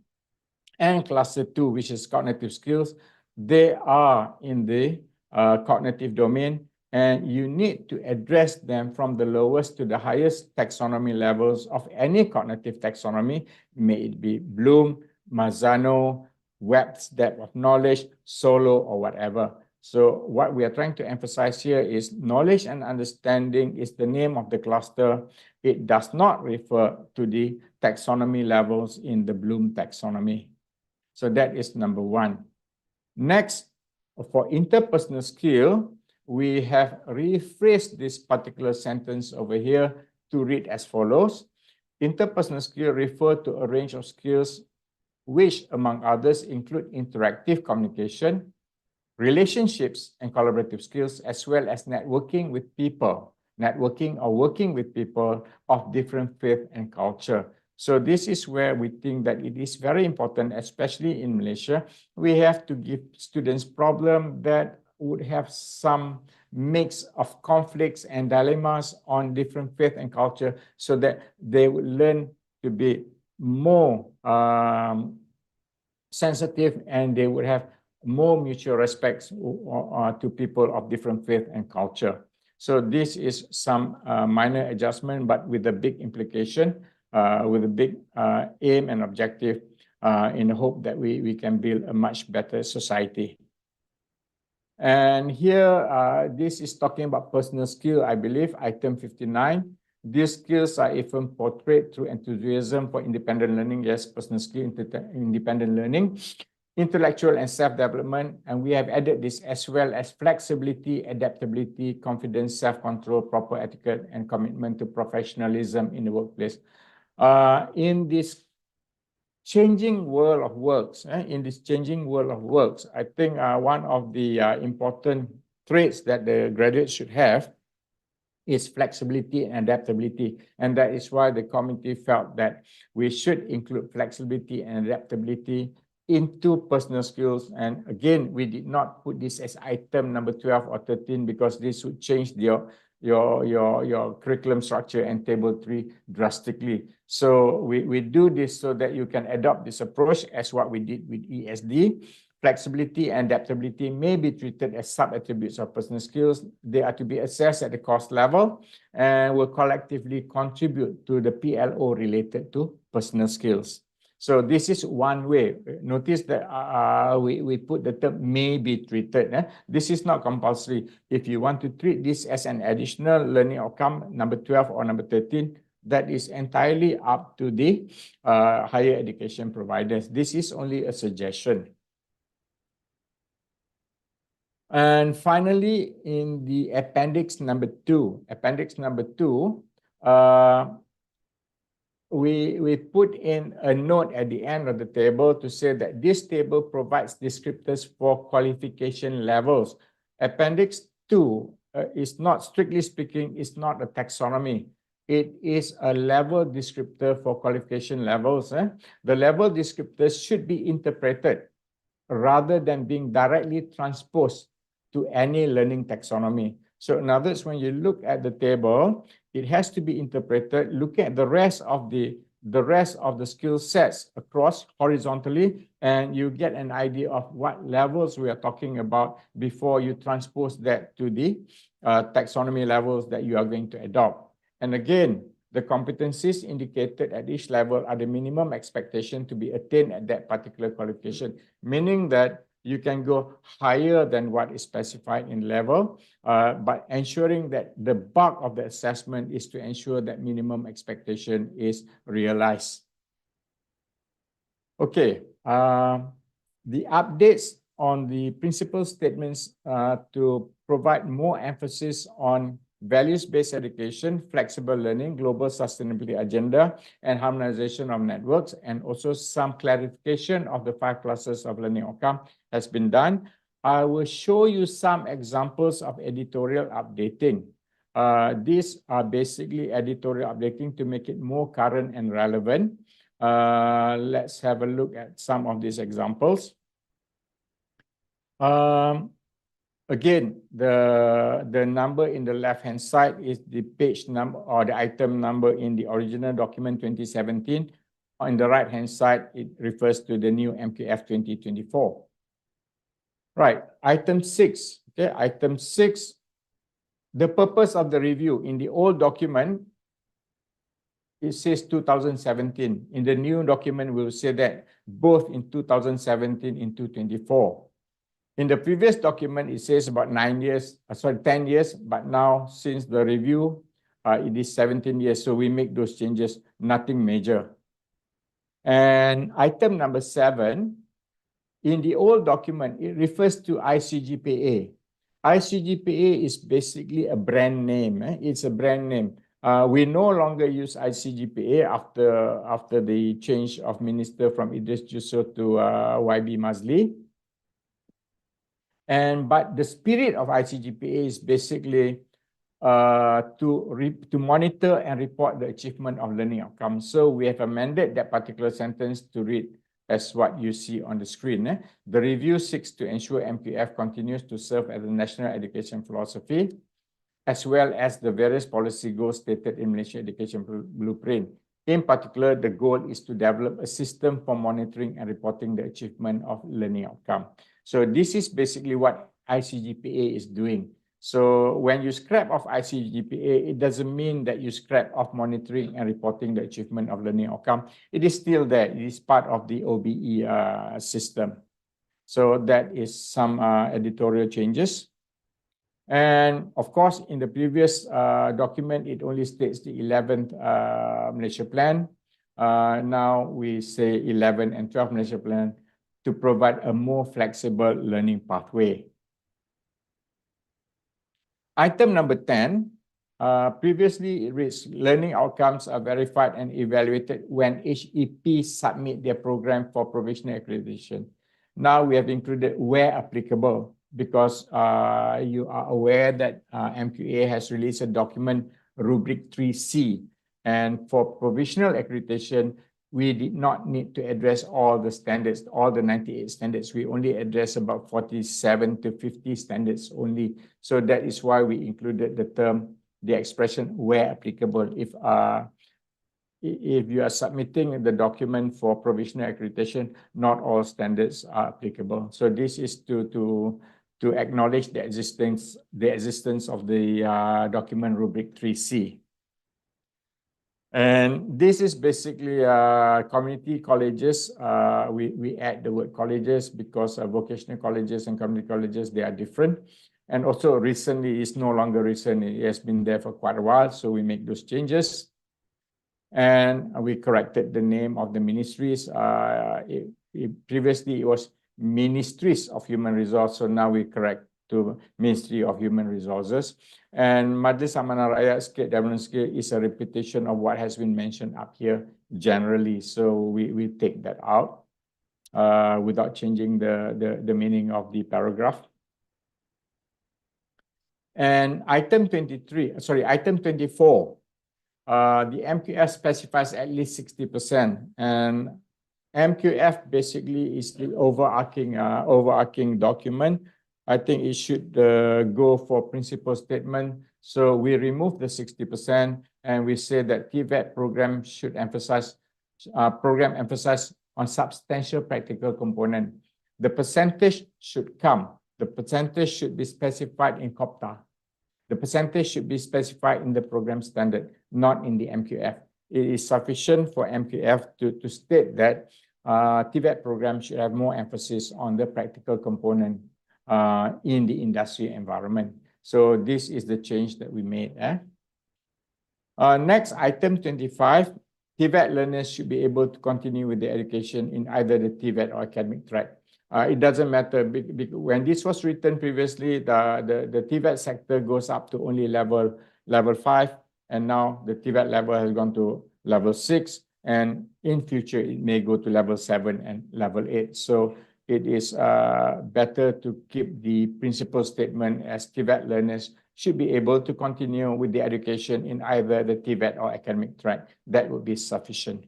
and cluster 2, which is cognitive skills, they are in the cognitive domain, and you need to address them from the lowest to the highest taxonomy levels of any cognitive taxonomy, may it be Bloom, Mazzano, Webb's depth of knowledge, Solo, or whatever. So what we are trying to emphasize here is knowledge and understanding is the name of the cluster. It does not refer to the taxonomy levels in the Bloom taxonomy. So that is number 1. Next, for interpersonal skill, we have rephrased this particular sentence over here to read as follows. Interpersonal skill refer to a range of skills which, among others, include interactive communication, relationships and collaborative skills, as well as networking with people, networking or working with people of different faith and culture. So this is where we think that it is very important, especially in Malaysia. We have to give students problems that would have some mix of conflicts and dilemmas on different faith and culture, so that they would learn to be more sensitive, and they would have more mutual respects to people of different faith and culture. So this is some minor adjustment, but with a big implication, with a big aim and objective, in the hope that we can build a much better society. And here, this is talking about personal skill, I believe, item 59. These skills are even portrayed through enthusiasm for independent learning. Yes, personal skill, independent learning, intellectual and self-development. And we have added this as well as flexibility, adaptability, confidence, self-control, proper etiquette, and commitment to professionalism in the workplace. In this changing world of works, I think one of the important traits that the graduates should have is flexibility and adaptability. And that is why the committee felt that we should include flexibility and adaptability into personal skills. And again, we did not put this as item number 12 or 13 because this would change your curriculum structure and table 3 drastically. So we do this so that you can adopt this approach as what we did with ESD. Flexibility and adaptability may be treated as sub-attributes of personal skills. They are to be assessed at the course level and will collectively contribute to the PLO related to personal skills. So this is one way. Notice that we put the term may be treated. This is not compulsory. If you want to treat this as an additional learning outcome, number 12 or number 13, that is entirely up to the higher education providers. This is only a suggestion. And finally, in the appendix number 2, we put in a note at the end of the table to say that this table provides descriptors for qualification levels. Appendix 2 is not, strictly speaking, is not a taxonomy. It is a level descriptor for qualification levels. The level descriptors should be interpreted rather than being directly transposed to any learning taxonomy. So in other words, when you look at the table, it has to be interpreted, look at the rest of the skill sets across horizontally, and you get an idea of what levels we are talking about before you transpose that to the taxonomy levels that you are going to adopt. And again, the competencies indicated at each level are the minimum expectation to be attained at that particular qualification, meaning that you can go higher than what is specified in level, but ensuring that the bulk of the assessment is to ensure that minimum expectation is realized. Okay, the updates on the principal statements to provide more emphasis on values-based education, flexible learning, global sustainability agenda, and harmonization of networks, and also some clarification of the 5 classes of learning outcome has been done. I will show you some examples of editorial updating. These are basically editorial updating to make it more current and relevant. Let's have a look at some of these examples. Again, the number in the left-hand side is the page number or the item number in the original document 2017. On the right-hand side, it refers to the new MQF 2024. Right, item 6. Okay, item 6. The purpose of the review in the old document, it says 2017. In the new document, we'll say that both in 2017 and 2024. In the previous document, it says about 10 years, but now since the review, it is 17 years. So we make those changes, nothing major. And item number 7, in the old document, it refers to ICGPA. ICGPA is basically a brand name. It's a brand name. We no longer use ICGPA after the change of minister from Idris Jusuf to YB Mazli. But the spirit of ICGPA is basically to monitor and report the achievement of learning outcomes. So we have amended that particular sentence to read as what you see on the screen. The review seeks to ensure MQF continues to serve as a national education philosophy, as well as the various policy goals stated in Malaysian Education Blueprint. In particular, the goal is to develop a system for monitoring and reporting the achievement of learning outcome. So this is basically what ICGPA is doing. So when you scrap off ICGPA, it doesn't mean that you scrap off monitoring and reporting the achievement of learning outcome. It is still there. It is part of the OBE system. So that is some editorial changes. And of course, in the previous document, it only states the 11th Malaysia Plan. Now we say 11 and 12 Malaysia Plan to provide a more flexible learning pathway. Item number 10, previously it reads, learning outcomes are verified and evaluated when HEP submit their program for provisional accreditation. Now we have included where applicable, because you are aware that MQA has released a document, rubric 3C, and for provisional accreditation, we did not need to address all the standards, all the 98 standards. We only address about 47 to 50 standards only. So that is why we included the term, the expression where applicable. If you are submitting the document for provisional accreditation, not all standards are applicable. So this is to acknowledge the existence of the document rubric 3C. And this is basically community colleges. We add the word colleges because vocational colleges and community colleges, they are different. And also recently, it's no longer recent, it has been there for quite a while, so we make those changes. And we corrected the name of the ministries. Previously, it was Ministries of Human Resources, so now we correct to Ministry of Human Resources. And Majlis Amanah Rakyat Sikit Development Skill is a repetition of what has been mentioned up here generally. So we take that out without changing the meaning of the paragraph. And item 24, the MQF specifies at least 60%. And MQF basically is the overarching document. I think it should go for principal statement. So we remove the 60% and we say that TVET program should emphasize on substantial practical component. The percentage should be specified in COPTA. The percentage should be specified in the program standard. not in the MQF. It is sufficient for MQF to state that TVET program should have more emphasis on the practical component in the industry environment. So this is the change that we made. Next, item 25, TVET learners should be able to continue with the education in either the TVET or academic track. It doesn't matter. When this was written previously, the TVET sector goes up to only level 5, and now the TVET level has gone to level 6, and in future it may go to level 7 and level 8. So it is better to keep the principal statement as TVET learners should be able to continue with the education in either the TVET or academic track. That would be sufficient.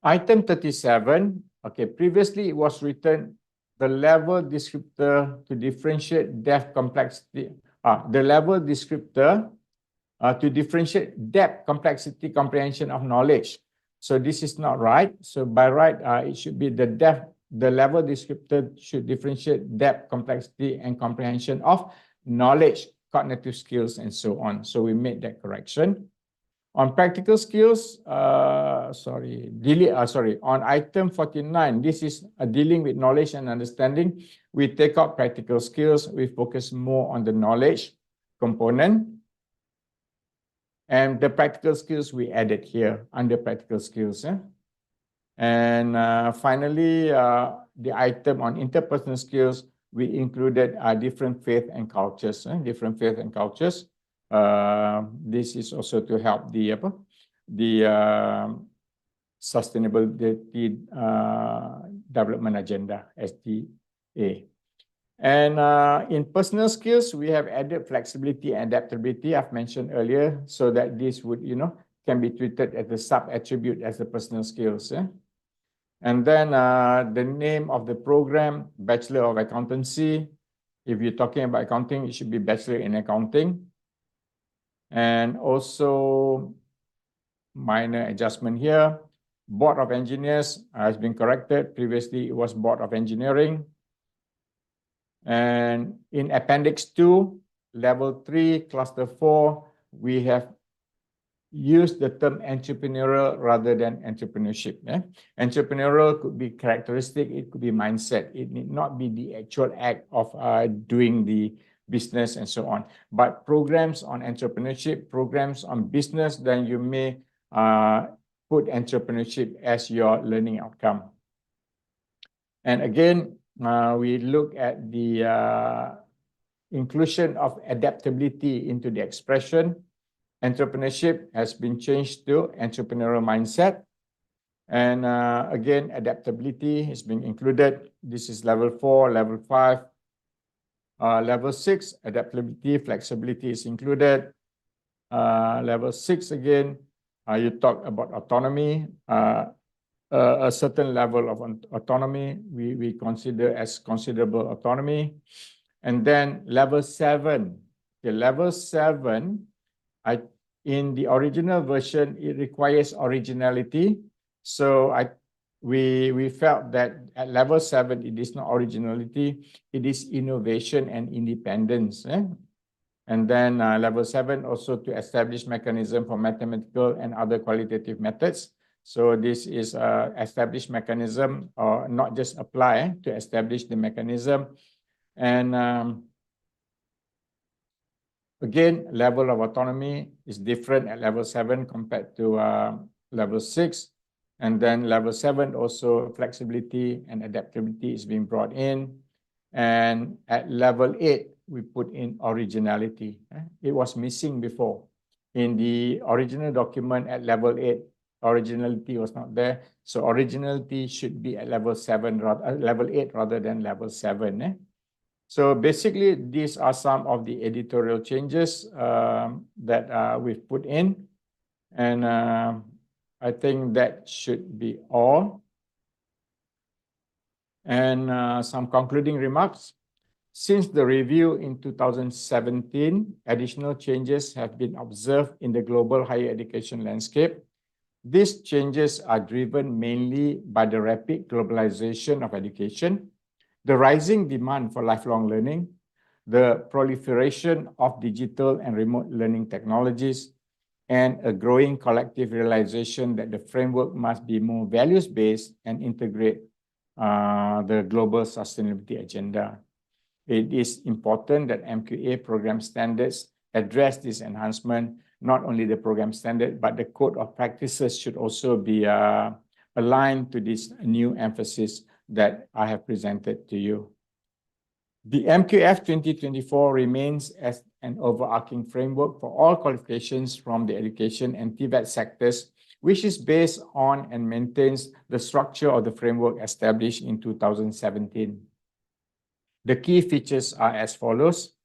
Item 37, okay, previously it was written the level descriptor to differentiate depth complexity, the level descriptor to differentiate depth complexity comprehension of knowledge. So this is not right. So by right, it should be the level descriptor should differentiate depth, complexity, and comprehension of knowledge, cognitive skills, and so on. So we made that correction. On practical skills, on item 49, this is dealing with knowledge and understanding. We take out practical skills. We focus more on the knowledge component. And the practical skills we added here under practical skills. And finally, the item on interpersonal skills, we included different faith and cultures. This is also to help the sustainability development agenda, SDA. And in personal skills, we have added flexibility and adaptability I've mentioned earlier, so that this would, can be treated as a sub-attribute as the personal skills. And then the name of the program, Bachelor of Accountancy. If you're talking about accounting, it should be Bachelor in Accounting. And also minor adjustment here. Board of Engineers has been corrected. Previously, it was Board of Engineering. And in Appendix 2, Level 3, Cluster 4, we have used the term entrepreneurial rather than entrepreneurship. Entrepreneurial could be characteristic, it could be mindset. It need not be the actual act of doing the business and so on. But programs on entrepreneurship, programs on business, then you may put entrepreneurship as your learning outcome. And again, we look at the inclusion of adaptability into the expression. Entrepreneurship has been changed to entrepreneurial mindset. And again, adaptability has been included. This is level 4, level 5. Level 6, adaptability, flexibility is included. Level 6 again, you talk about autonomy. A certain level of autonomy we consider as considerable autonomy. And then level 7. Okay, level 7, in the original version, it requires originality. So we felt that at level 7, it is not originality, it is innovation and independence. And then level 7 also to establish mechanism for mathematical and other qualitative methods. So this is established mechanism, or not just apply, to establish the mechanism. And again, level of autonomy is different at level 7 compared to level 6. And then level 7 also flexibility and adaptability is being brought in. And at level 8, we put in originality. It was missing before. In the original document at level 8, originality was not there. So originality should be at level 8 rather than level 7. So basically, these are some of the editorial changes that we've put in. And I think that should be all. And some concluding remarks. Since the review in 2017, additional changes have been observed in the global higher education landscape. These changes are driven mainly by the rapid globalization of education, the rising demand for lifelong learning, the proliferation of digital and remote learning technologies, and a growing collective realization that the framework must be more values-based and integrate the global sustainability agenda. It is important that MQA program standards address this enhancement. Not only the program standard, but the code of practices should also be aligned to this new emphasis that I have presented to you. The MQF 2024 remains as an overarching framework for all qualifications from the education and TVET sectors, which is based on and maintains the structure of the framework established in 2017. The key features are as follows: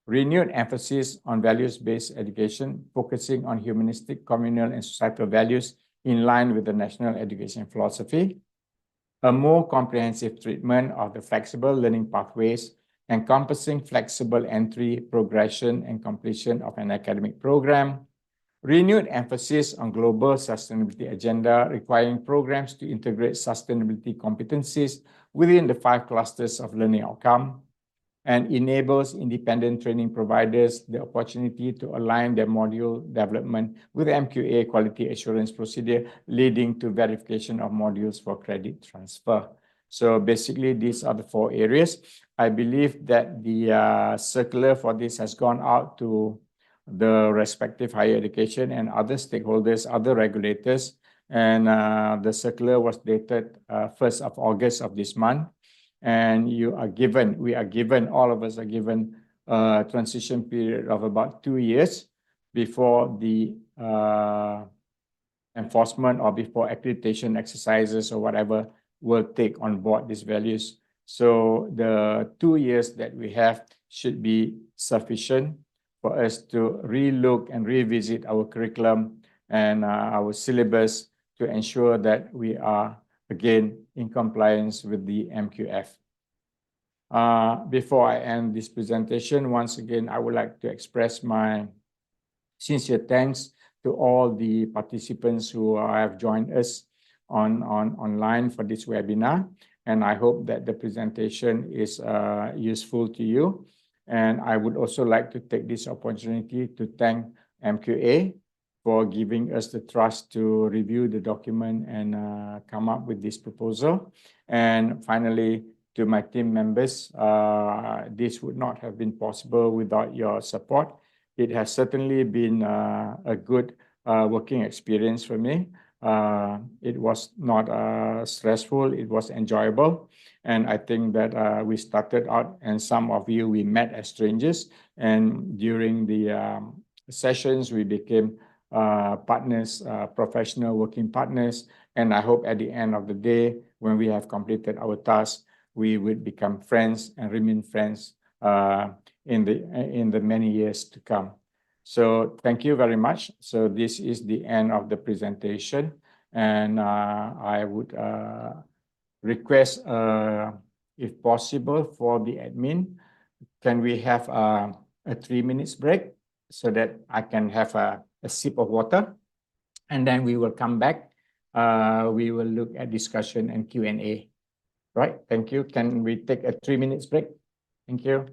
renewed emphasis on values-based education, focusing on humanistic, communal, and societal values in line with the national education philosophy. A more comprehensive treatment of the flexible learning pathways, encompassing flexible entry, progression, and completion of an academic program. Renewed emphasis on global sustainability agenda, requiring programs to integrate sustainability competencies within the 5 clusters of learning outcome, and enables independent training providers the opportunity to align their module development with MQA quality assurance procedure, leading to verification of modules for credit transfer. So basically, these are the 4 areas. I believe that the circular for this has gone out to the respective higher education and other stakeholders, other regulators, and the circular was dated 1st of August of this month. And all of us are given a transition period of about 2 years before the enforcement or before accreditation exercises or whatever will take on board these values. So the 2 years that we have should be sufficient for us to relook and revisit our curriculum and our syllabus to ensure that we are again in compliance with the MQF. Before I end this presentation, once again, I would like to express my sincere thanks to all the participants who have joined us online for this webinar. And I hope that the presentation is useful to you. And I would also like to take this opportunity to thank MQA for giving us the trust to review the document and come up with this proposal. And finally, to my team members, this would not have been possible without your support. It has certainly been a good working experience for me. It was not stressful, it was enjoyable. And I think that we started out, and some of you we met as strangers. And during the sessions, we became partners, professional working partners. And I hope at the end of the day, when we have completed our task, we would become friends and remain friends in the many years to come. So thank you very much. So this is the end of the presentation. And I would request, if possible, for the admin, can we have a 3 minutes break so that I can have a sip of water, and then we will come back. We will look at discussion and Q&A. Right, thank you. Can we take a 3 minutes break? Thank you.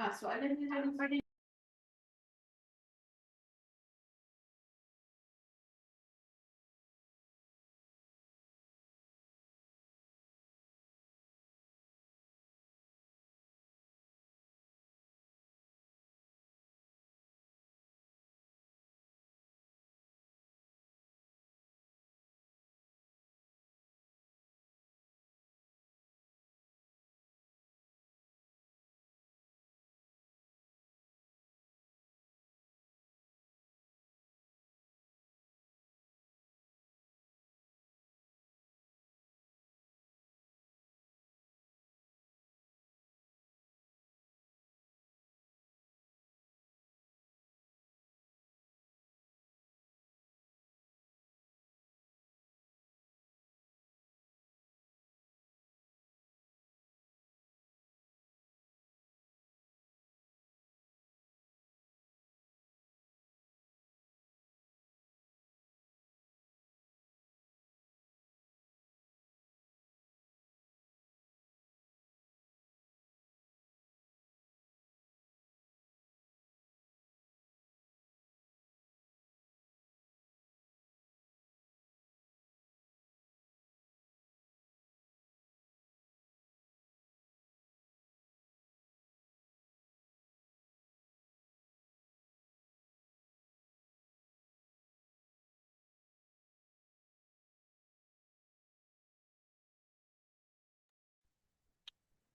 Soalan dia daripada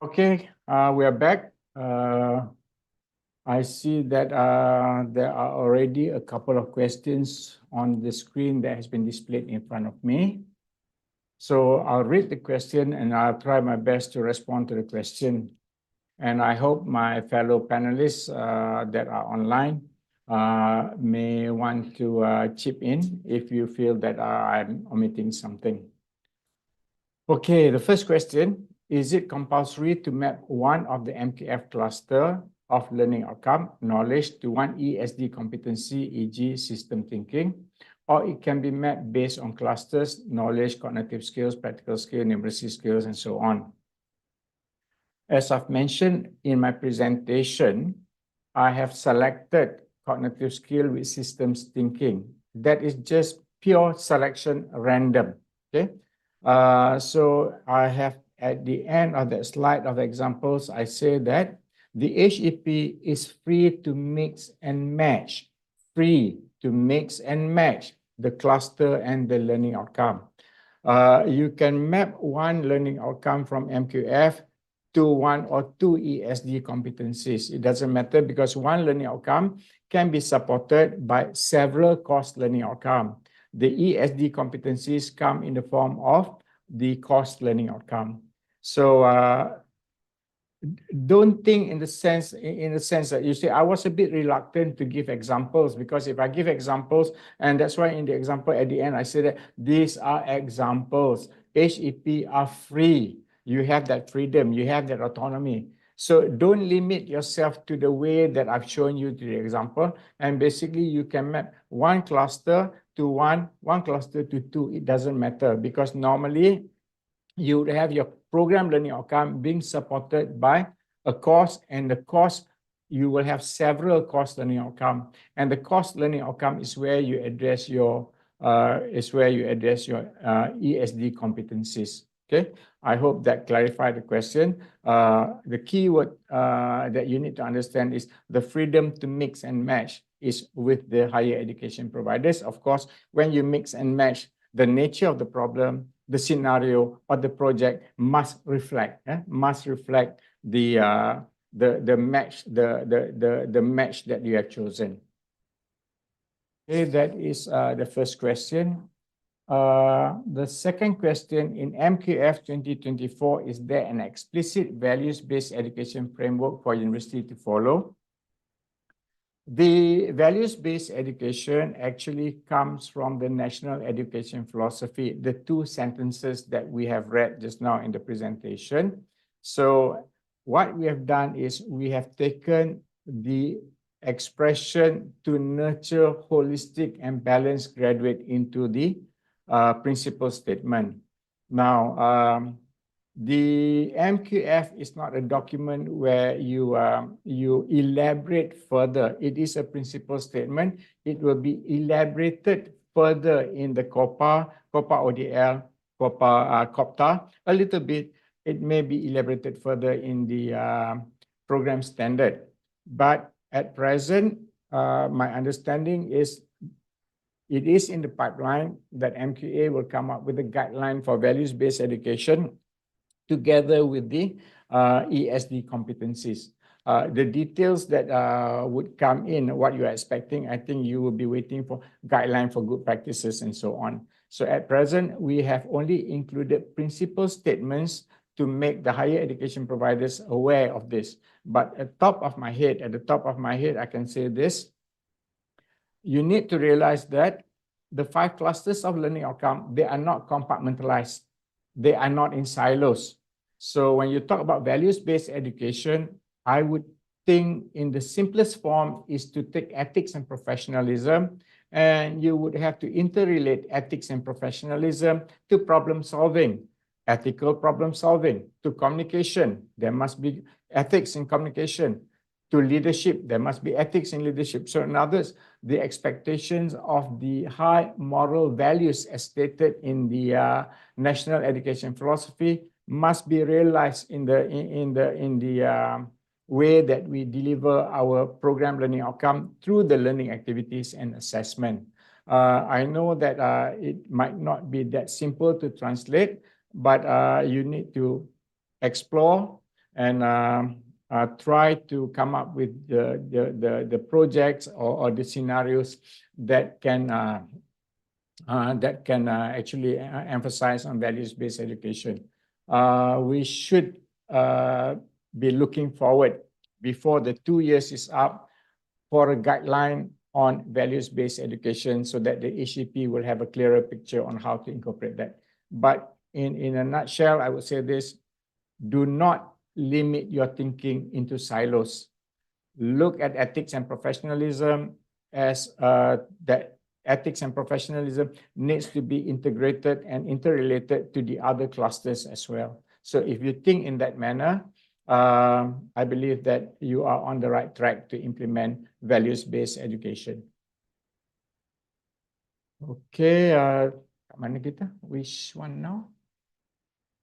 Okay, we are back. I see that there are already a couple of questions on the screen that has been displayed in front of me. So I'll read the question and I'll try my best to respond to the question. And I hope my fellow panelists that are online may want to chip in if you feel that I'm omitting something. Okay, the first question, is it compulsory to map one of the MKF cluster of learning outcome knowledge to one ESD competency, e.g. system thinking, or it can be mapped based on clusters, knowledge, cognitive skills, practical skills, numeracy skills, and so on? As I've mentioned in my presentation, I have selected cognitive skill with systems thinking. That is just pure selection random, okay? So I have at the end of that slide of examples, I say that the HEP is free to mix and match, the cluster and the learning outcome. You can map one learning outcome from MQF to one or two ESD competencies. It doesn't matter because one learning outcome can be supported by several course learning outcome. The ESD competencies come in the form of the course learning outcome. So don't think in the sense that you say, I was a bit reluctant to give examples because if I give examples, and that's why in the example at the end, I say that these are examples. HEP are free. You have that freedom, you have that autonomy. So don't limit yourself to the way that I've shown you to the example. And basically you can map one cluster to one cluster to two. It doesn't matter because normally you would have your program learning outcome being supported by a course, and the course, you will have several course learning outcome. And the course learning outcome is where you address your ESD competencies. Okay, I hope that clarified the question. The key word that you need to understand is the freedom to mix and match is with the higher education providers. Of course, when you mix and match, the nature of the problem, the scenario, or the project must reflect the match that you have chosen. Okay, that is the first question. The second question, in MQF 2024, is there an explicit values-based education framework for university to follow? The values-based education actually comes from the national education philosophy, the two sentences that we have read just now in the presentation. So what we have done is we have taken the expression to nurture holistic and balanced graduate into the principal statement. Now, The MQF is not a document where you elaborate further. It is a principle statement. It will be elaborated further in the COPA ODL, COPTA a little bit. It may be elaborated further in the program standard. But at present, my understanding is it is in the pipeline that MQA will come up with a guideline for values-based education together with the ESD competencies. The details that would come in, what you are expecting, I think you will be waiting for guideline for good practices and so on. So at present, we have only included principal statements to make the higher education providers aware of this. But at the top of my head, I can say this. You need to realize that the 5 clusters of learning outcome, they are not compartmentalized. They are not in silos. So when you talk about values-based education, I would think in the simplest form is to take ethics and professionalism, and you would have to interrelate ethics and professionalism to problem solving, ethical problem solving, to communication. There must be ethics in communication. To leadership, there must be ethics in leadership. So in others, the expectations of the high moral values as stated in the national education philosophy must be realized in the way that we deliver our program learning outcome through the learning activities and assessment. I know that it might not be that simple to translate, but you need to explore and try to come up with the projects or the scenarios that can actually emphasize on values-based education. We should be looking forward before the 2 years is up for a guideline on values-based education so that the HEP will have a clearer picture on how to incorporate that. But in a nutshell, I would say this: do not limit your thinking into silos. Look at ethics and professionalism as that ethics and professionalism needs to be integrated and interrelated to the other clusters as well. So if you think in that manner, I believe that you are on the right track to implement values-based education. Okay, mana kita? Which one now?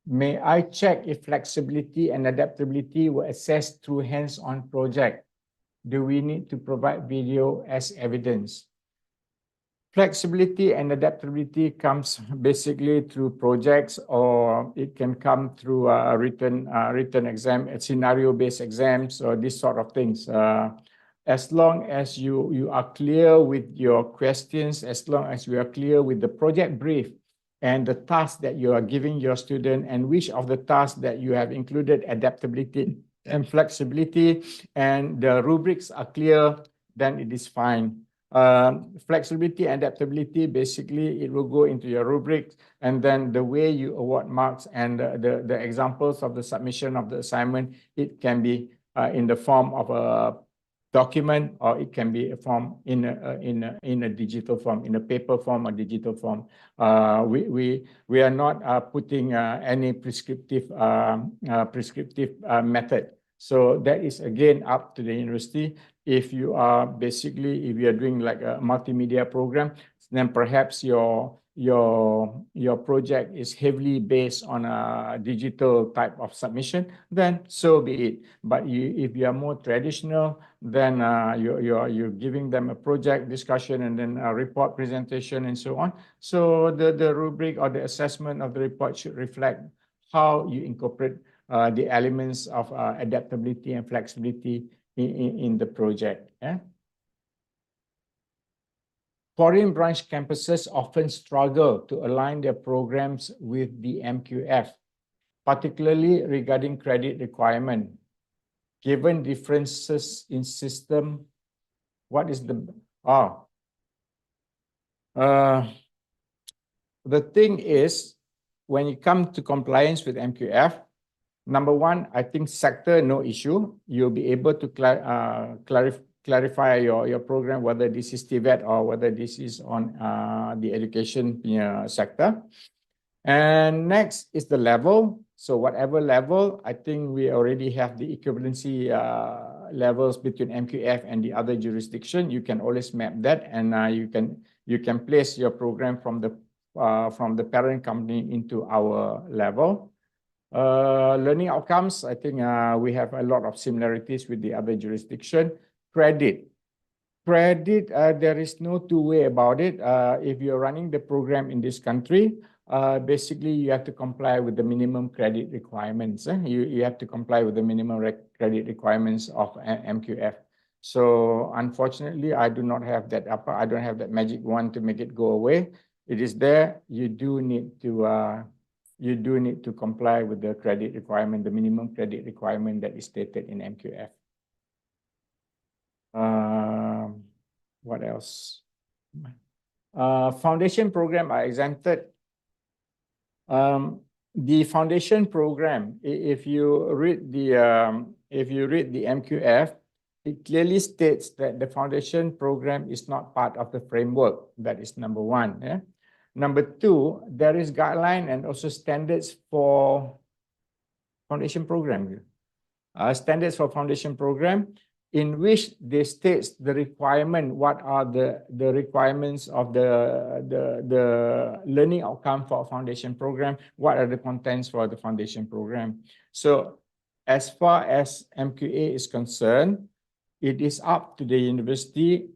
May I check if flexibility and adaptability were assessed through hands-on project? Do we need to provide video as evidence? Flexibility and adaptability comes basically through projects, or it can come through a written exam, scenario-based exams, or this sort of things. As long as you are clear with your questions, as long as you are clear with the project brief and the task that you are giving your student, and which of the tasks that you have included adaptability and flexibility, and the rubrics are clear, then it is fine. Flexibility and adaptability, basically it will go into your rubric, and then the way you award marks and the examples of the submission of the assignment, it can be in the form of a document, or it can be a form in a digital form, in a paper form or digital form. We are not putting any prescriptive method. So that is again up to the university. If you are doing like a multimedia program, then perhaps your project is heavily based on a digital type of submission, then so be it. But if you are more traditional, then you're giving them a project discussion and then a report presentation and so on. So the rubric or the assessment of the report should reflect how you incorporate the elements of adaptability and flexibility in the project. Yeah? Foreign branch campuses often struggle to align their programs with the MQF, particularly regarding credit requirement. Given differences in system, what is the the thing is, when you come to compliance with MQF, number one, I think sector, no issue. You'll be able to clarify your program, whether this is TVET or whether this is on the education sector. And next is the level. So whatever level, I think we already have the equivalency levels between MQF and the other jurisdiction. You can always map that, and you can place your program from the parent company into our level. Learning outcomes, I think we have a lot of similarities with the other jurisdiction. Credit, there is no two way about it. If you're running the program in this country, basically you have to comply with the minimum credit requirements. You have to comply with the minimum credit requirements of MQF. So unfortunately, I do not have that I don't have that magic wand to make it go away. It is there. You do need to comply with the credit requirement, the minimum credit requirement that is stated in MQF. What else? Foundation program are exempted. The foundation program, if you read the MQF, it clearly states that the foundation program is not part of the framework. That is number one. Yeah? Number two, there is guideline and also standards for foundation program. Standards for foundation program, in which they states the requirement, what are the requirements of the learning outcome for a foundation program, what are the contents for the foundation program. So as far as MQA is concerned, it is up to the university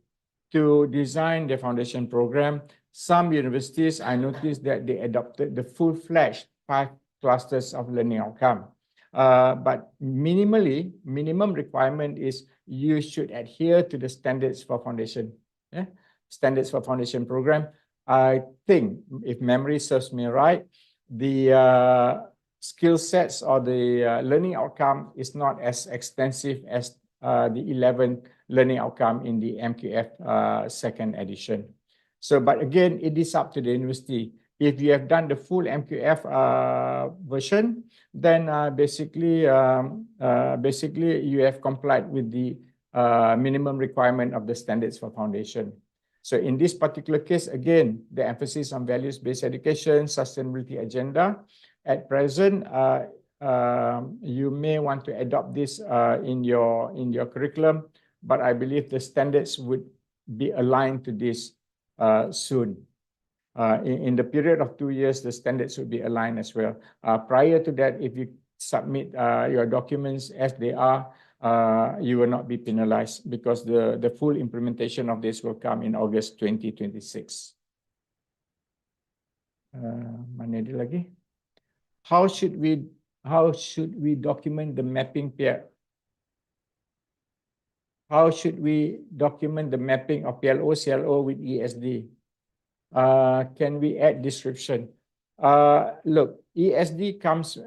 to design the foundation program. Some universities, I noticed that they adopted the full-fledged 5 clusters of learning outcome. But minimum requirement is you should adhere to the standards for foundation. Yeah? Standards for foundation program. I think, if memory serves me right, the skill sets or the learning outcome is not as extensive as the 11 learning outcome in the MQF second edition. So, but again, it is up to the university. If you have done the full MQF version, then basically you have complied with the minimum requirement of the standards for foundation. So in this particular case, again, the emphasis on values-based education, sustainability agenda. At present, you may want to adopt this in your curriculum, but I believe the standards would be aligned to this soon. In the period of 2 years, the standards would be aligned as well. Prior to that, if you submit your documents as they are, you will not be penalized because the full implementation of this will come in August 2026. Mana dia lagi? How should we document the mapping peer? How should we document the mapping of PLO, CLO with ESD? Can we add description? Look, ESD comes,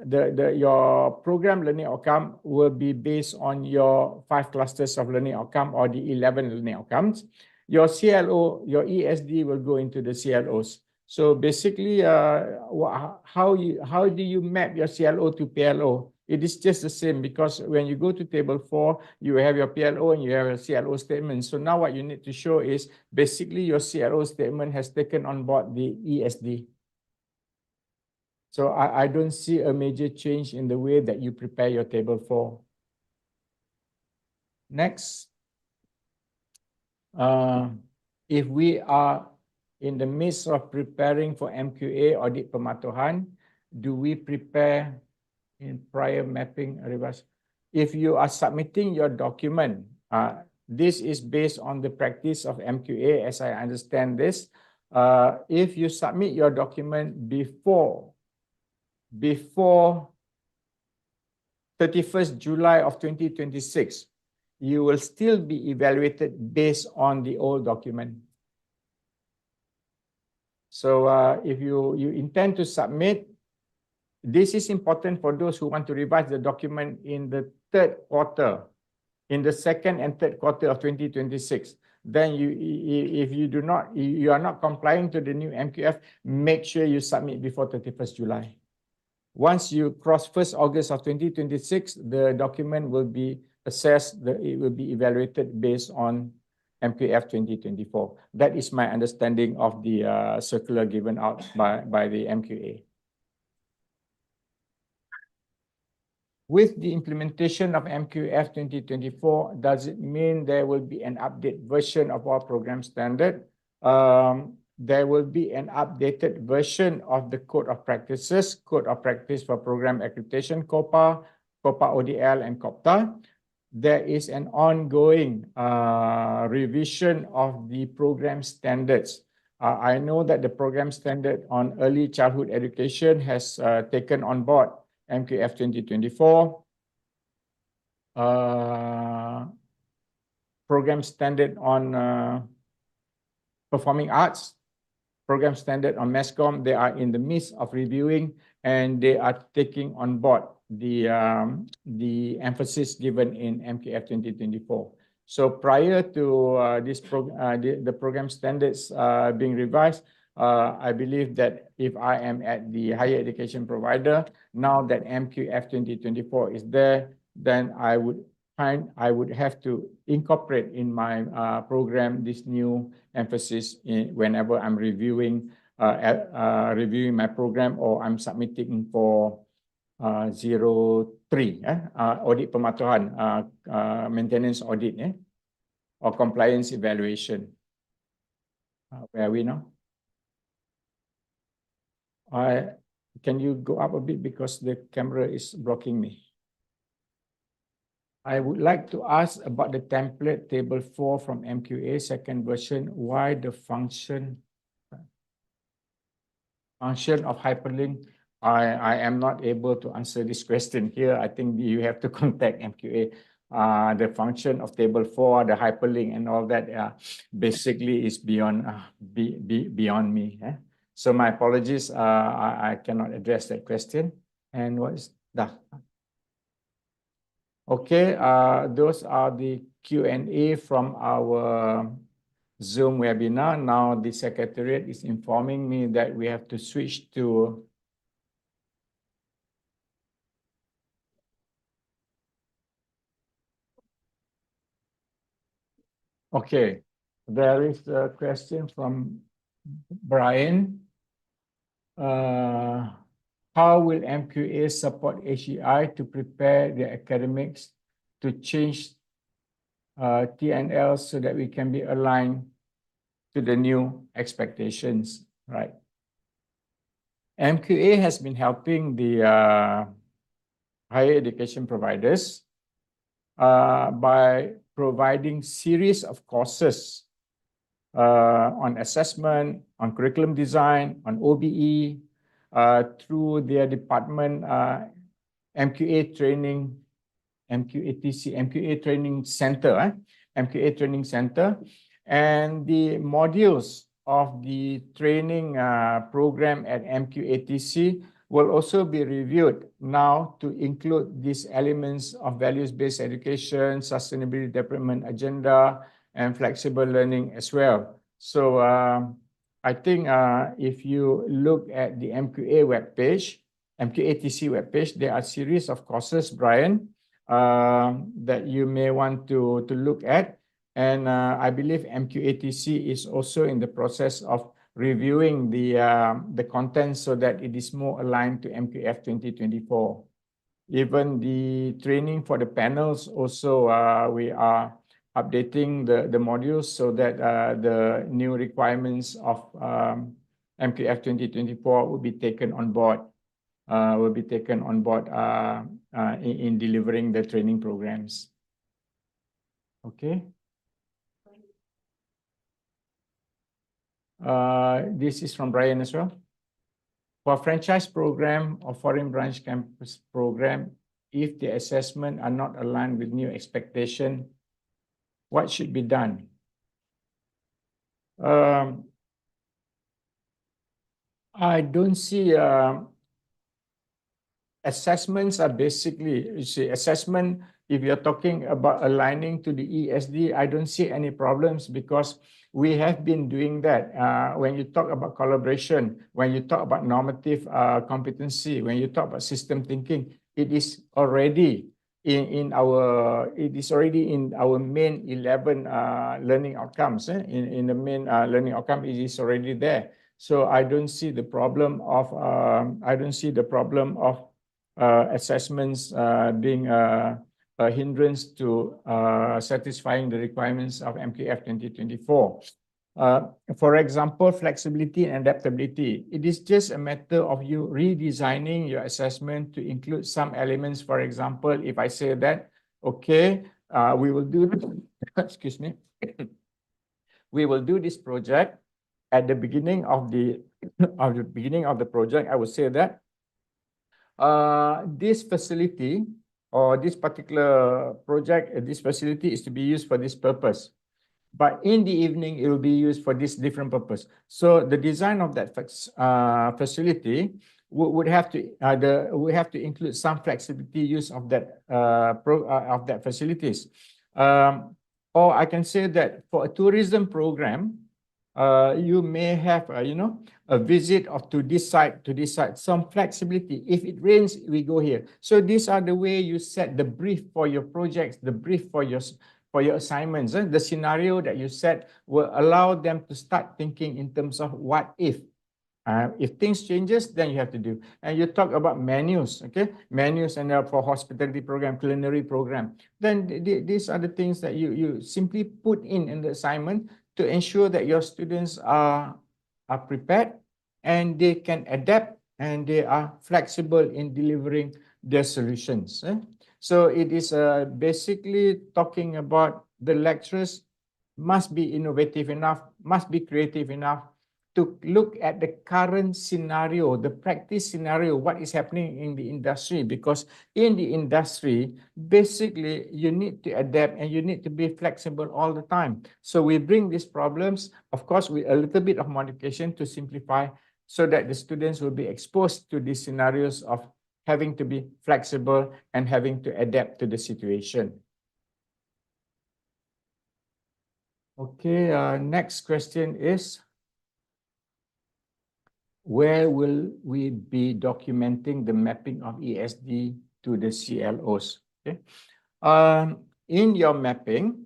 your program learning outcome will be based on your 5 clusters of learning outcome or the 11 learning outcomes. Your CLO, your ESD will go into the CLOs. So basically, how do you map your CLO to PLO? It is just the same because when you go to table 4, you have your PLO and you have your CLO statement. So now what you need to show is basically your CLO statement has taken on board the ESD. So I don't see a major change in the way that you prepare your table 4. Next. If we are in the midst of preparing for MQA audit pematuhan, do we prepare in prior mapping reverse? If you are submitting your document, this is based on the practice of MQA as I understand this. If you submit your document before 31st July of 2026, you will still be evaluated based on the old document. So if you intend to submit, this is important for those who want to revise the document in the 3rd quarter, in the 2nd and 3rd quarter of 2026. Then if you are not complying to the new MQF, make sure you submit before 31st July. Once you cross 1st August of 2026, the document will be assessed, it will be evaluated based on MQF 2024. That is my understanding of the circular given out by the MQA. With the implementation of MQF 2024, does it mean there will be an updated version of our program standard? There will be an updated version of the Code of Practices, Code of Practice for Program Accreditation, COPA, COPA ODL, and COPTA. There is an ongoing revision of the program standards. I know that the program standard on early childhood education has taken on board MQF 2024. Program standard on performing arts, program standard on mass comm, they are in the midst of reviewing and they are taking on board the emphasis given in MQF 2024. So prior to the program standards being revised, I believe that if I am at the higher education provider, now that MQF 2024 is there, then I would have to incorporate in my program this new emphasis whenever I'm reviewing my program or I'm submitting for 03 audit pematuhan, maintenance audit or compliance evaluation. Where are we now? Can you go up a bit because the camera is blocking me? I would like to ask about the template table 4 from MQA second version. Why the function of hyperlink? I am not able to answer this question here. I think you have to contact MQA. The function of table 4, the hyperlink and all that basically is beyond me. So my apologies. I cannot address that question. And what is that? Okay, those are the Q&A from our Zoom webinar. Now the Secretariat is informing me that we have to switch to okay, there is a question from Brian. How will MQA support HEI to prepare the academics to change TNL so that we can be aligned to the new expectations, right? MQA has been helping the higher education providers by providing series of courses on assessment, on curriculum design, on OBE, through their department MQA training, MQA training center, MQA training center, and the modules of the training program at MQATC will also be reviewed now to include these elements of values-based education, sustainability development agenda, and flexible learning as well. So I think if you look at the MQA webpage, MQATC webpage, there are a series of courses, Brian, that you may want to look at. And I believe MQATC is also in the process of reviewing the content so that it is more aligned to MQF 2024. Even the training for the panels also, we are updating the modules so that the new requirements of MQF 2024 will be taken on board. In delivering the training programs. Okay. This is from Brian as well. For franchise program or foreign branch campus program, if the assessment are not aligned with new expectation, what should be done? I don't see assessments are basically, you see, assessment, if you're talking about aligning to the ESD, I don't see any problems because we have been doing that. When you talk about collaboration, when you talk about normative competency, when you talk about system thinking, it is already in our main 11 learning outcomes. In the main learning outcome, it is already there. So I don't see the problem of assessments being a hindrance to satisfying the requirements of MQF 2024. For example, flexibility and adaptability. It is just a matter of you redesigning your assessment to include some elements. For example, if I say that, okay, we will do, excuse me, we will do this project at the beginning of the project. I would say that this facility or this particular project, this facility is to be used for this purpose. But in the evening, it will be used for this different purpose. So the design of that facility would have to include some flexibility use of that facilities. Or I can say that for a tourism program, you may have a visit to this site, some flexibility. If it rains, we go here. So these are the way you set the brief for your projects, the brief for your assignments. The scenario that you set will allow them to start thinking in terms of what if. If things changes, then you have to do. And you talk about menus, okay? Menus and for hospitality program, culinary program. Then these are the things that you simply put in the assignment to ensure that your students are prepared and they can adapt and they are flexible in delivering their solutions. So it is basically talking about the lecturers must be innovative enough, must be creative enough to look at the current scenario, the practice scenario, what is happening in the industry. Because in the industry, basically, you need to adapt and you need to be flexible all the time. So we bring these problems, of course, with a little bit of modification to simplify so that the students will be exposed to these scenarios of having to be flexible and having to adapt to the situation. Okay, next question is, where will we be documenting the mapping of ESD to the CLOs? Okay. In your mapping,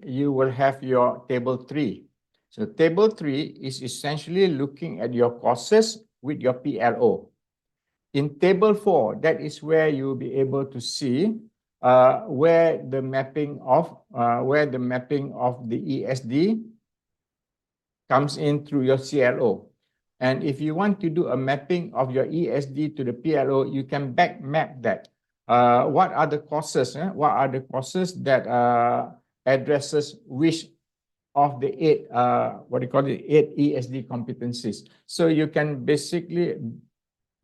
you will have your table 3. So table 3 is essentially looking at your courses with your PLO. In table 4, that is where you will be able to see where the mapping of the ESD comes in through your CLO. And if you want to do a mapping of your ESD to the PLO, you can back map that. What are the courses? What are the courses that addresses which of the 8 8 ESD competencies? So you can basically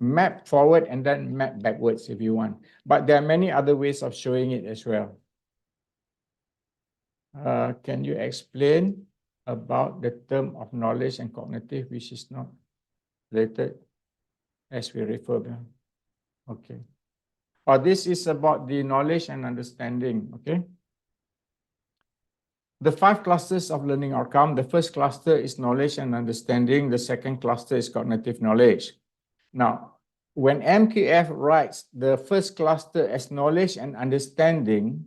map forward and then map backwards if you want. But there are many other ways of showing it as well. Can you explain about the term of knowledge and cognitive, which is not related as we refer them? Okay. This is about the knowledge and understanding, okay? The 5 clusters of learning outcome. The first cluster is knowledge and understanding. The second cluster is cognitive knowledge. Now, when MQF writes the first cluster as knowledge and understanding,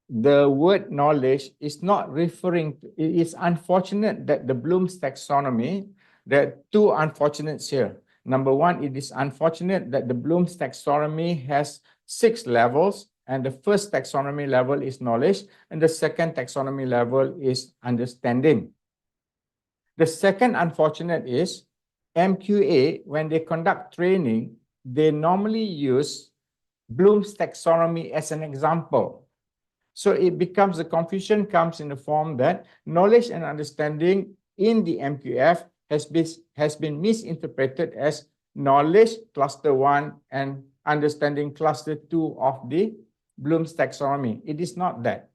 the word knowledge is not referring to, it is unfortunate that the Bloom's taxonomy, there are 2 unfortunates here. Number 1, it is unfortunate that the Bloom's taxonomy has 6 levels, and the first taxonomy level is knowledge, and the second taxonomy level is understanding. The second unfortunate is MQA, when they conduct training, they normally use Bloom's taxonomy as an example. So it becomes, the confusion comes in the form that knowledge and understanding in the MQF has been misinterpreted as knowledge cluster 1 and understanding cluster 2 of the Bloom's taxonomy. It is not that.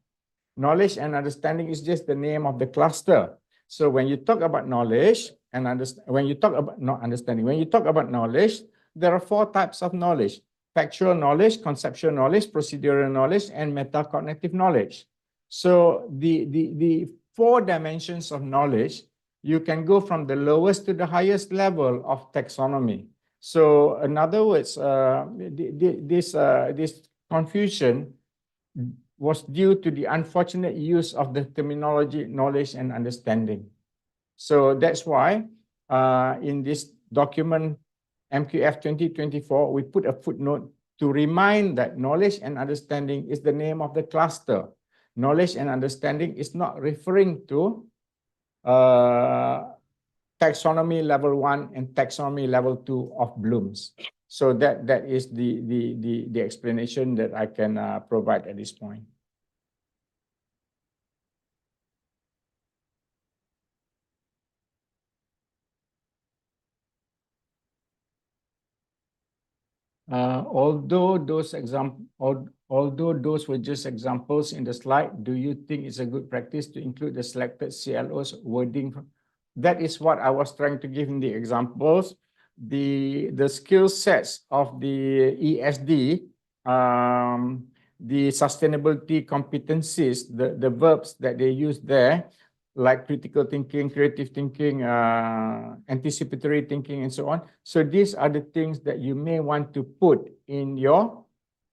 Knowledge and understanding is just the name of the cluster. So when you talk about knowledge and when you talk about knowledge, there are 4 types of knowledge: factual knowledge, conceptual knowledge, procedural knowledge, and metacognitive knowledge. So the 4 dimensions of knowledge, you can go from the lowest to the highest level of taxonomy. So in other words, this confusion was due to the unfortunate use of the terminology knowledge and understanding. So that's why in this document MQF 2024, we put a footnote to remind that knowledge and understanding is the name of the cluster. Knowledge and understanding is not referring to taxonomy level 1 and taxonomy level 2 of Bloom's. So that is the explanation that I can provide at this point. Although those were just examples in the slide, do you think it's a good practice to include the selected CLO's wording? That is what I was trying to give in the examples. The skill sets of the ESD, the sustainability competencies, the verbs that they use there, like critical thinking, creative thinking, anticipatory thinking, and so on. So these are the things that you may want to put in your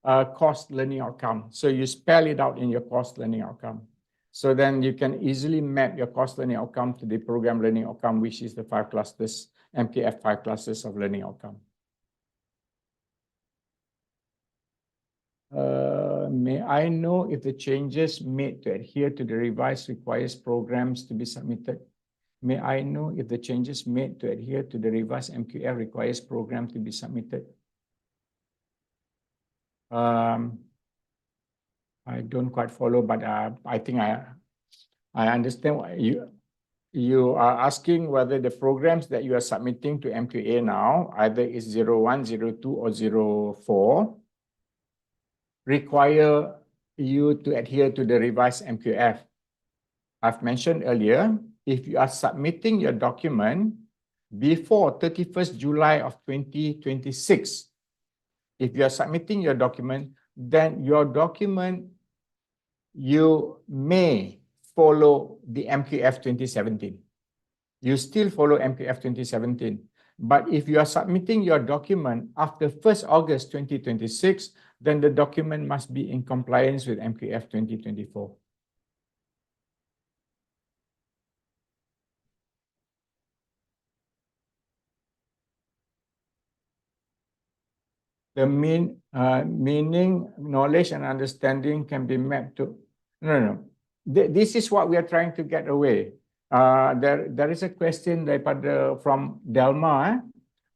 course learning outcome. So you spell it out in your course learning outcome. So then you can easily map your course learning outcome to the program learning outcome, which is the 5 clusters, MKF 5 clusters of learning outcome. May I know if the changes made to adhere to the revised requires programs to be submitted? May I know if the changes made to adhere to the revised MQF requires program to be submitted? I don't quite follow, but I think I understand what you are asking, whether the programs that you are submitting to MQA now, either is 01, 02, or 04, require you to adhere to the revised MQF. I've mentioned earlier, if you are submitting your document before 31st July of 2026, if you are submitting your document, then your document, you may follow the MQF 2017. You still follow MQF 2017. But if you are submitting your document after 1st August 2026, then the document must be in compliance with MQF 2024. The meaning, knowledge, and understanding can be mapped to... No. This is what we are trying to get away. There is a question from Delma.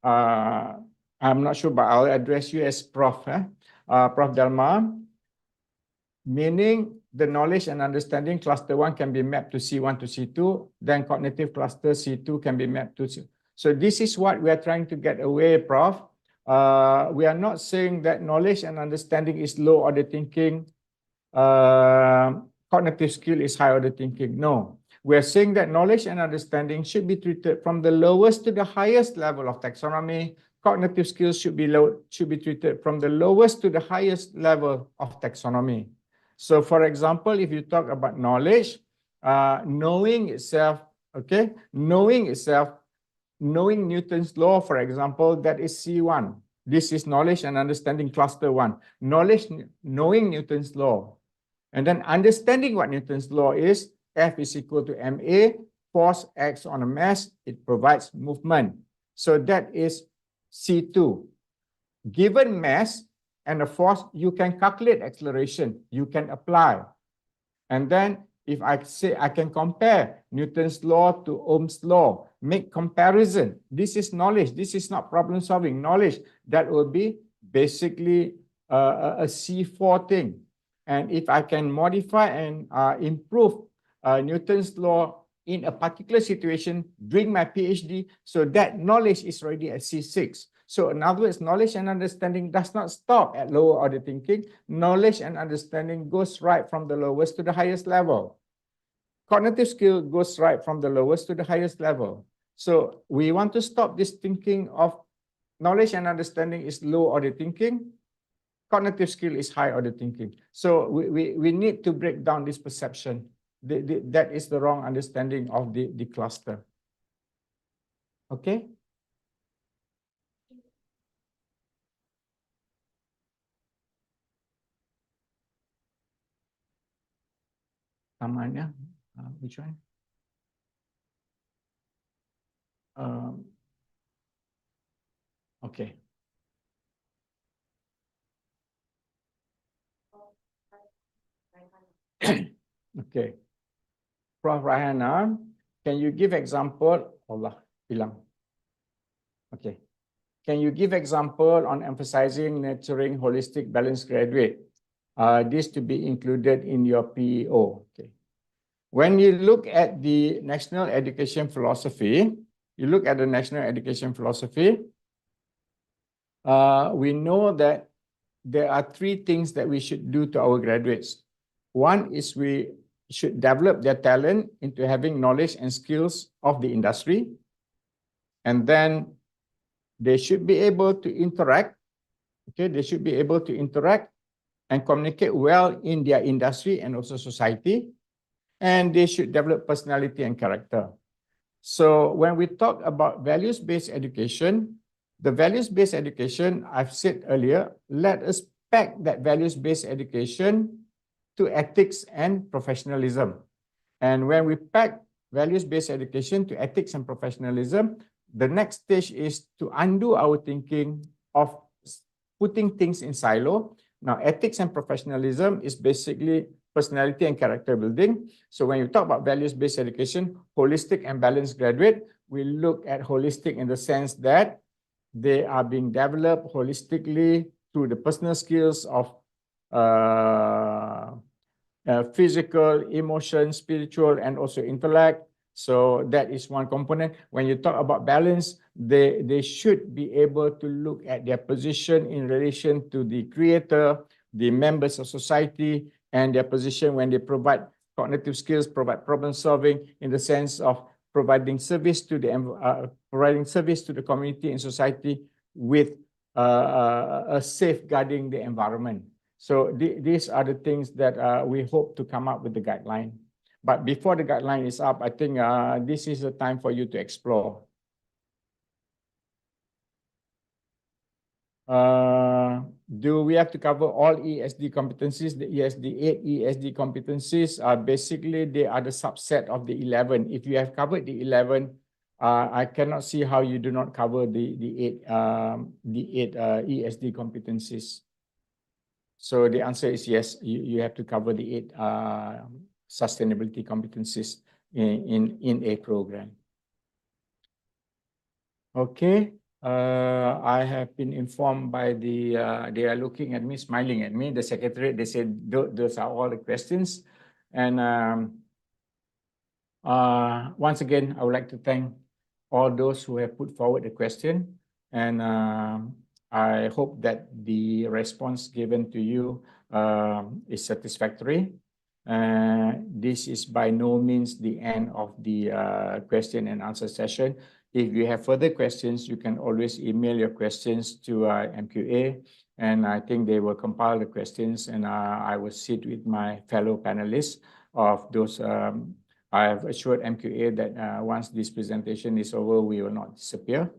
I'm not sure, but I'll address you as Prof. Prof. Delma. Meaning, the knowledge and understanding cluster 1 can be mapped to C1 to C2, then cognitive cluster C2 can be mapped to C. So this is what we are trying to get away, Prof. We are not saying that knowledge and understanding is low order thinking, cognitive skill is high order thinking. No, we are saying that knowledge and understanding should be treated from the lowest to the highest level of taxonomy. Cognitive skills should be treated from the lowest to the highest level of taxonomy. So, for example, if you talk about knowledge, knowing itself, okay, knowing Newton's law, for example, that is C1. This is knowledge and understanding cluster 1. Knowing Newton's law. And then understanding what Newton's law is, F is equal to ma, force acts on a mass, it provides movement. So that is C2. Given mass and a force, you can calculate acceleration, you can apply. And then if I say I can compare Newton's law to Ohm's law, make comparison. This is knowledge. This is not problem solving. Knowledge, that will be basically a C4 thing. And if I can modify and improve Newton's law in a particular situation during my PhD, so that knowledge is already at C6. So in other words, knowledge and understanding does not stop at lower order thinking. Knowledge and understanding goes right from the lowest to the highest level. Cognitive skill goes right from the lowest to the highest level. So we want to stop this thinking of knowledge and understanding is low order thinking. Cognitive skill is high order thinking. So we need to break down this perception. That is the wrong understanding of the cluster. Okay? Namanya, which one? Okay. Okay. Prof. Rahana, can you give example? Allah, hilang. Okay. Can you give example on emphasizing nurturing holistic balanced graduate? This to be included in your PEO. Okay. When you look at the national education philosophy, we know that there are three things that we should do to our graduates. One is we should develop their talent into having knowledge and skills of the industry. And then they should be able to interact. Okay, they should be able to interact and communicate well in their industry and also society. And they should develop personality and character. So when we talk about values-based education, the values-based education, I've said earlier, let us pack that values-based education to ethics and professionalism. And when we pack values-based education to ethics and professionalism, the next stage is to undo our thinking of putting things in silo. Now, ethics and professionalism is basically personality and character building. So when you talk about values-based education, holistic and balanced graduate, we look at holistic in the sense that they are being developed holistically through the personal skills of physical, emotion, spiritual, and also intellect. So that is one component. When you talk about balance, they should be able to look at their position in relation to the creator, the members of society, and their position when they provide cognitive skills, provide problem solving in the sense of providing service to the community and society with safeguarding the environment. So these are the things that we hope to come up with the guideline. But before the guideline is up, I think this is the time for you to explore. Do we have to cover all ESD competencies? The 8 ESD competencies are basically, they are the subset of the 11. If you have covered the 11, I cannot see how you do not cover the eight ESD competencies. So the answer is yes, you have to cover the 8 sustainability competencies in a program. Okay. I have been informed by they are looking at me, smiling at me, the secretariat. They said those are all the questions. And once again, I would like to thank all those who have put forward the question. And I hope that the response given to you is satisfactory. This is by no means the end of the question and answer session. If you have further questions, you can always email your questions to MQA, and I think they will compile the questions, and I will sit with my fellow panelists of those. I have assured MQA that once this presentation is over, we will not disappear.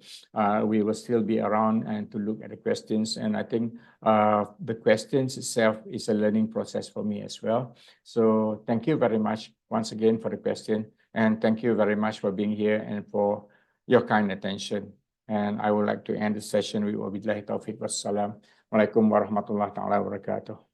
We will still be around and to look at the questions, and I think the questions itself is a learning process for me as well. So thank you very much once again for the question, and thank you very much for being here and for your kind attention. And I would like to end the session with wabillahi taufiq wassalam. Waalaikumsalam warahmatullahi wabarakatuh.